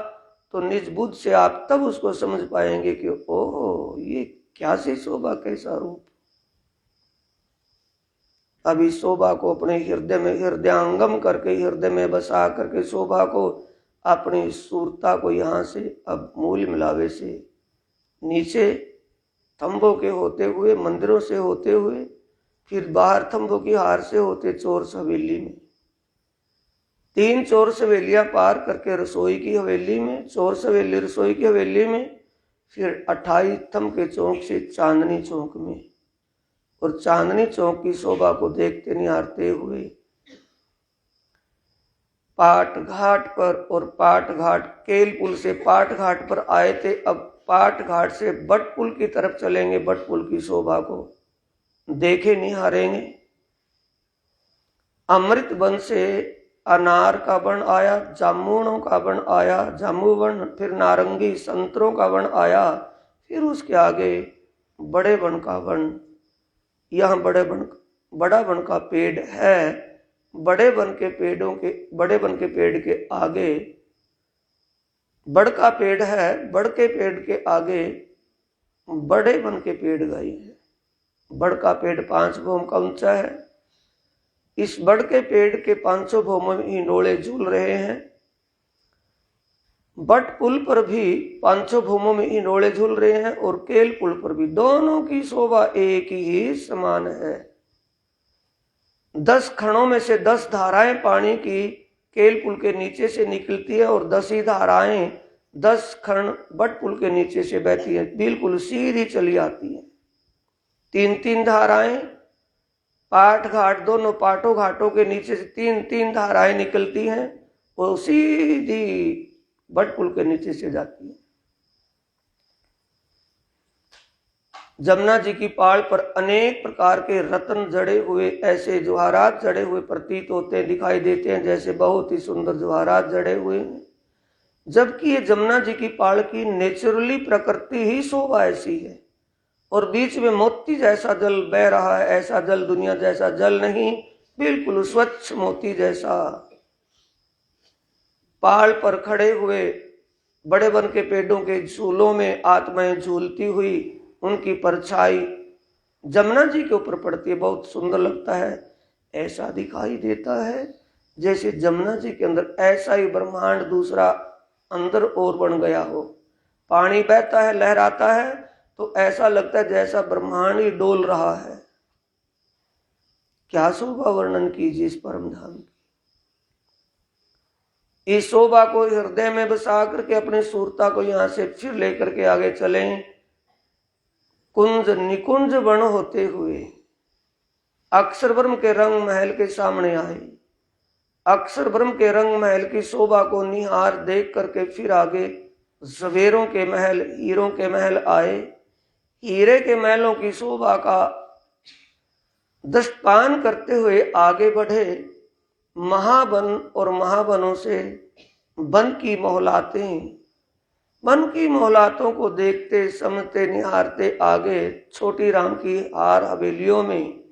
तो निज बुद्ध से आप तब उसको समझ पाएंगे कि ओह ये क्या सी शोभा, कैसा रूप। अभी शोभा को अपने हृदय में हृदयांगम करके, हृदय में बसा करके शोभा को, अपनी सूरता को यहाँ से अब मूल मिलावे से नीचे थंबों के होते हुए, मंदिरों से होते हुए, फिर बाहर थंबों की हार से होते चोर हवेली में, 3 चोर हवेलियां पार करके रसोई की हवेली में, चोर हवेली रसोई की हवेली में, फिर 28 थंब के चौक से चांदनी चौक में, और चांदनी चौक की शोभा को देखते निहारते हुए पाट घाट पर, और पाट घाट केल पुल से पाट घाट पर आए थे, अब पाट घाट से बट पुल की तरफ चलेंगे, बट पुल की शोभा को देखे निहारेंगे। अमृत वन से अनार का वन आया, जामुनों का वन आया, जामू वन, फिर नारंगी संतरों का वन आया, फिर उसके आगे बड़े वन का वन। यहाँ बड़ा वन का पेड़ है, बड़े वन के पेड़ के आगे बड़ का पेड़ है, बड़ के पेड़ के आगे बड़े वन के पेड़ गए हैं। बड़ का पेड़ 5 भौम का ऊंचा है। इस बड़ के पेड़ के 500 भौमों में हिंडोले झूल रहे हैं। बट पुल पर भी 500 भौमों में हिंडोले झूल रहे हैं, और केल पुल पर भी। दोनों की शोभा एक ही समान है। 10 खड़ों में से 10 धाराएं पानी की केल पुल के नीचे से निकलती है और 10 ही धाराएं 10 खंड बट पुल के नीचे से बहती है, बिल्कुल सीधी चली आती है। 3-3 धाराएं पाट घाट, दोनों पाटों घाटों के नीचे से 3-3 धाराएं निकलती हैं, वो सीधी बट पुल के नीचे से जाती है। जमुना जी की पाड़ पर अनेक प्रकार के रत्न जड़े हुए, ऐसे जवाहरात जड़े हुए प्रतीत होते दिखाई देते हैं, जैसे बहुत ही सुंदर जवाहरात जड़े हुए हैं। जबकि ये जमुना जी की पाड़ की नेचुरली प्रकृति ही शोभा ऐसी है, और बीच में मोती जैसा जल बह रहा है। ऐसा जल दुनिया जैसा जल नहीं, बिल्कुल स्वच्छ मोती जैसा। पहाड़ पर खड़े हुए बड़े वन के पेड़ों के झूलों में आत्माएं झूलती हुई, उनकी परछाई जमुना जी के ऊपर पड़ती है, बहुत सुंदर लगता है। ऐसा दिखाई देता है जैसे जमुना जी के अंदर ऐसा ही ब्रह्मांड दूसरा अंदर और बन गया हो। पानी बहता है, लहराता है, तो ऐसा लगता है जैसा ब्रह्मांड ही डोल रहा है। क्या शोभा वर्णन कीजिए इस परम धाम की। इस शोभा को हृदय में बसा करके अपने सूरता को यहां से फिर लेकर के आगे चलें। कुंज निकुंज वन होते हुए अक्षर ब्रह्म के रंग महल के सामने आए। अक्षर ब्रह्म के रंग महल की शोभा को निहार देख करके फिर आगे जवेरों के महल, हीरों के महल आए। हीरे के महलों की शोभा का दृष्टान करते हुए आगे बढ़े। महावन और महावनों से वन की मोहलातें, वन की मोहलातों को देखते समझते निहारते आगे छोटी राम की हार हवेलियों में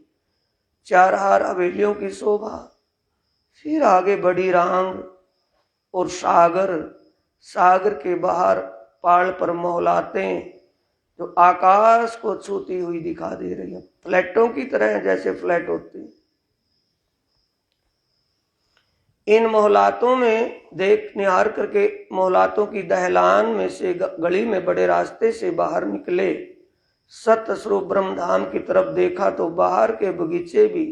4 हार हवेलियों की शोभा। फिर आगे बड़ी रांग और सागर, सागर के बाहर पहाड़ पर मोहलातें जो आकाश को छूती हुई दिखा दे रही है, फ्लैटों की तरह जैसे फ्लैट होते हैं। इन मोहलातों में देख निहार करके मोहलातों की दहलान में से गली में बड़े रास्ते से बाहर निकले। सत स्वरूप ब्रह्मधाम की तरफ देखा तो बाहर के बगीचे भी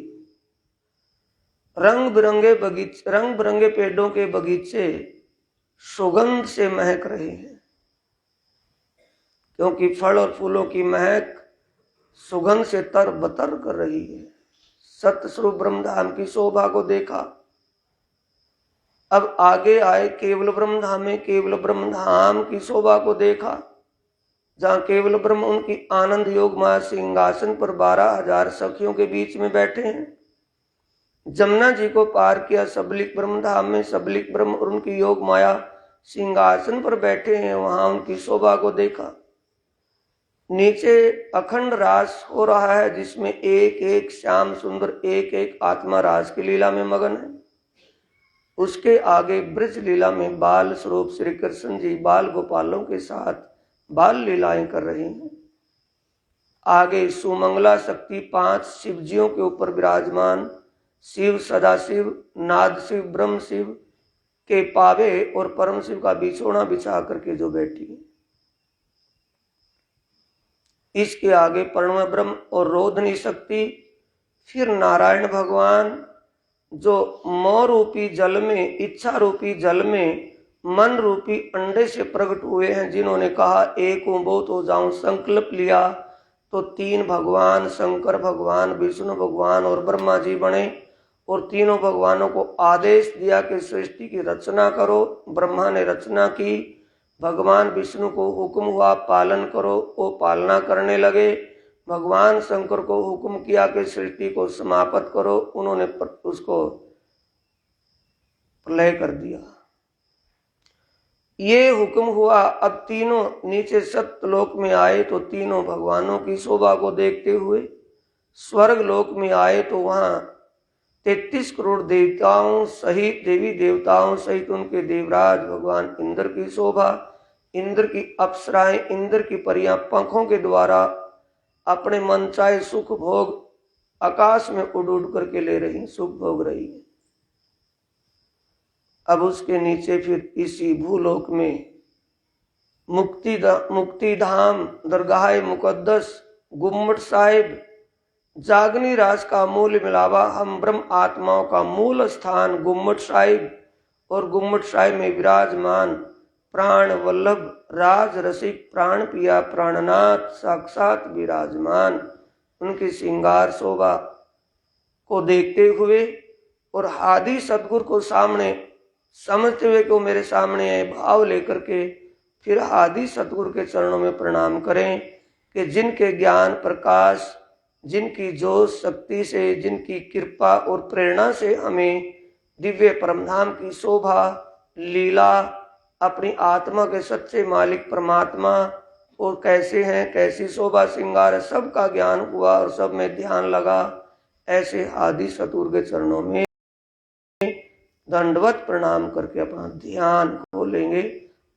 रंग बिरंगे पेड़ों के बगीचे सुगंध से महक रहे हैं, क्योंकि फल और फूलों की महक सुगंध से तरबतर कर रही है। सत्य स्वरूप ब्रह्मधाम की शोभा को देखा। अब आगे आए केवल ब्रह्मधाम में, केवल ब्रह्मधाम की शोभा को देखा, जहाँ केवल ब्रह्म उनकी आनंद योग माया सिंहासन पर 12,000 सखियों के बीच में बैठे हैं। जमुना जी को पार किया, सबलिक ब्रह्मधाम में सबलिक ब्रह्म और उनकी योग माया सिंहासन पर बैठे हैं, वहां उनकी शोभा को देखा। नीचे अखंड रास हो रहा है, जिसमें एक एक श्याम सुंदर एक एक आत्मा रास की लीला में मगन है। उसके आगे ब्रज लीला में बाल स्वरूप श्री कृष्ण जी बाल गोपालों के साथ बाल लीलाएं कर रहे हैं। आगे सुमंगला शक्ति 5 शिवजियों के ऊपर विराजमान शिव, सदाशिव, नाद शिव, ब्रह्म शिव के पावे और परम शिव का बिछोना बिछा करके जो बैठी है। इसके आगे प्रणव ब्रह्म और रोधनी शक्ति, फिर नारायण भगवान जो मोह रूपी जल में, इच्छा रूपी जल में मन रूपी अंडे से प्रकट हुए हैं, जिन्होंने कहा एक हूं बहुत हो जाऊं, संकल्प लिया तो 3 भगवान शंकर भगवान, विष्णु भगवान और ब्रह्मा जी बने, और तीनों भगवानों को आदेश दिया कि सृष्टि की रचना करो। ब्रह्मा ने रचना की, भगवान विष्णु को हुक्म हुआ पालन करो, वो पालना करने लगे। भगवान शंकर को हुक्म किया कि सृष्टि को समाप्त करो, उन्होंने उसको प्रलय कर दिया। ये हुक्म हुआ। अब तीनों नीचे सत्यलोक में आए तो तीनों भगवानों की शोभा को देखते हुए स्वर्ग लोक में आए तो वहां 33 करोड़ देवताओं सहित देवी देवताओं सहित उनके देवराज भगवान इंद्र की शोभा। इंद्र की अप्सराएं, इंद्र की परियां पंखों के द्वारा अपने मन चाहे सुख भोग आकाश में उड़ उड़ करके ले रही, सुख भोग रही है। अब उसके नीचे फिर इसी भूलोक में मुक्ति धाम, दरगाह मुकद्दस, गुम्मट साहिब, जागनी राज का मूल मिलावा, हम ब्रह्म आत्माओं का मूल स्थान गुम्मट साहिब, और गुम्मट साहिब में विराजमान प्राण वल्लभ राज रसिक प्राण पिया प्राणनाथ साक्षात विराजमान उनकी श्रृंगार शोभा को देखते हुए और आदि सतगुरु को सामने समझते हुए कि वो मेरे सामने है, भाव लेकर के फिर आदि सतगुरु के चरणों में प्रणाम करें कि जिनके ज्ञान प्रकाश, जिनकी जोश शक्ति से, जिनकी कृपा और प्रेरणा से हमें दिव्य परमधाम की शोभा लीला अपनी आत्मा के सच्चे मालिक परमात्मा और कैसे हैं, कैसी शोभा श्रृंगार है, सबका ज्ञान हुआ और सब में ध्यान लगा। ऐसे आदि सतगुरु के चरणों में दंडवत प्रणाम करके अपना ध्यान खोलेंगे।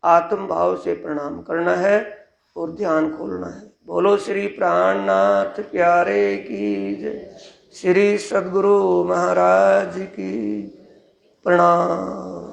आत्म भाव से प्रणाम करना है और ध्यान खोलना है। बोलो श्री प्राणनाथ प्यारे की जय, श्री सद्गुरु महाराज की प्रणाम।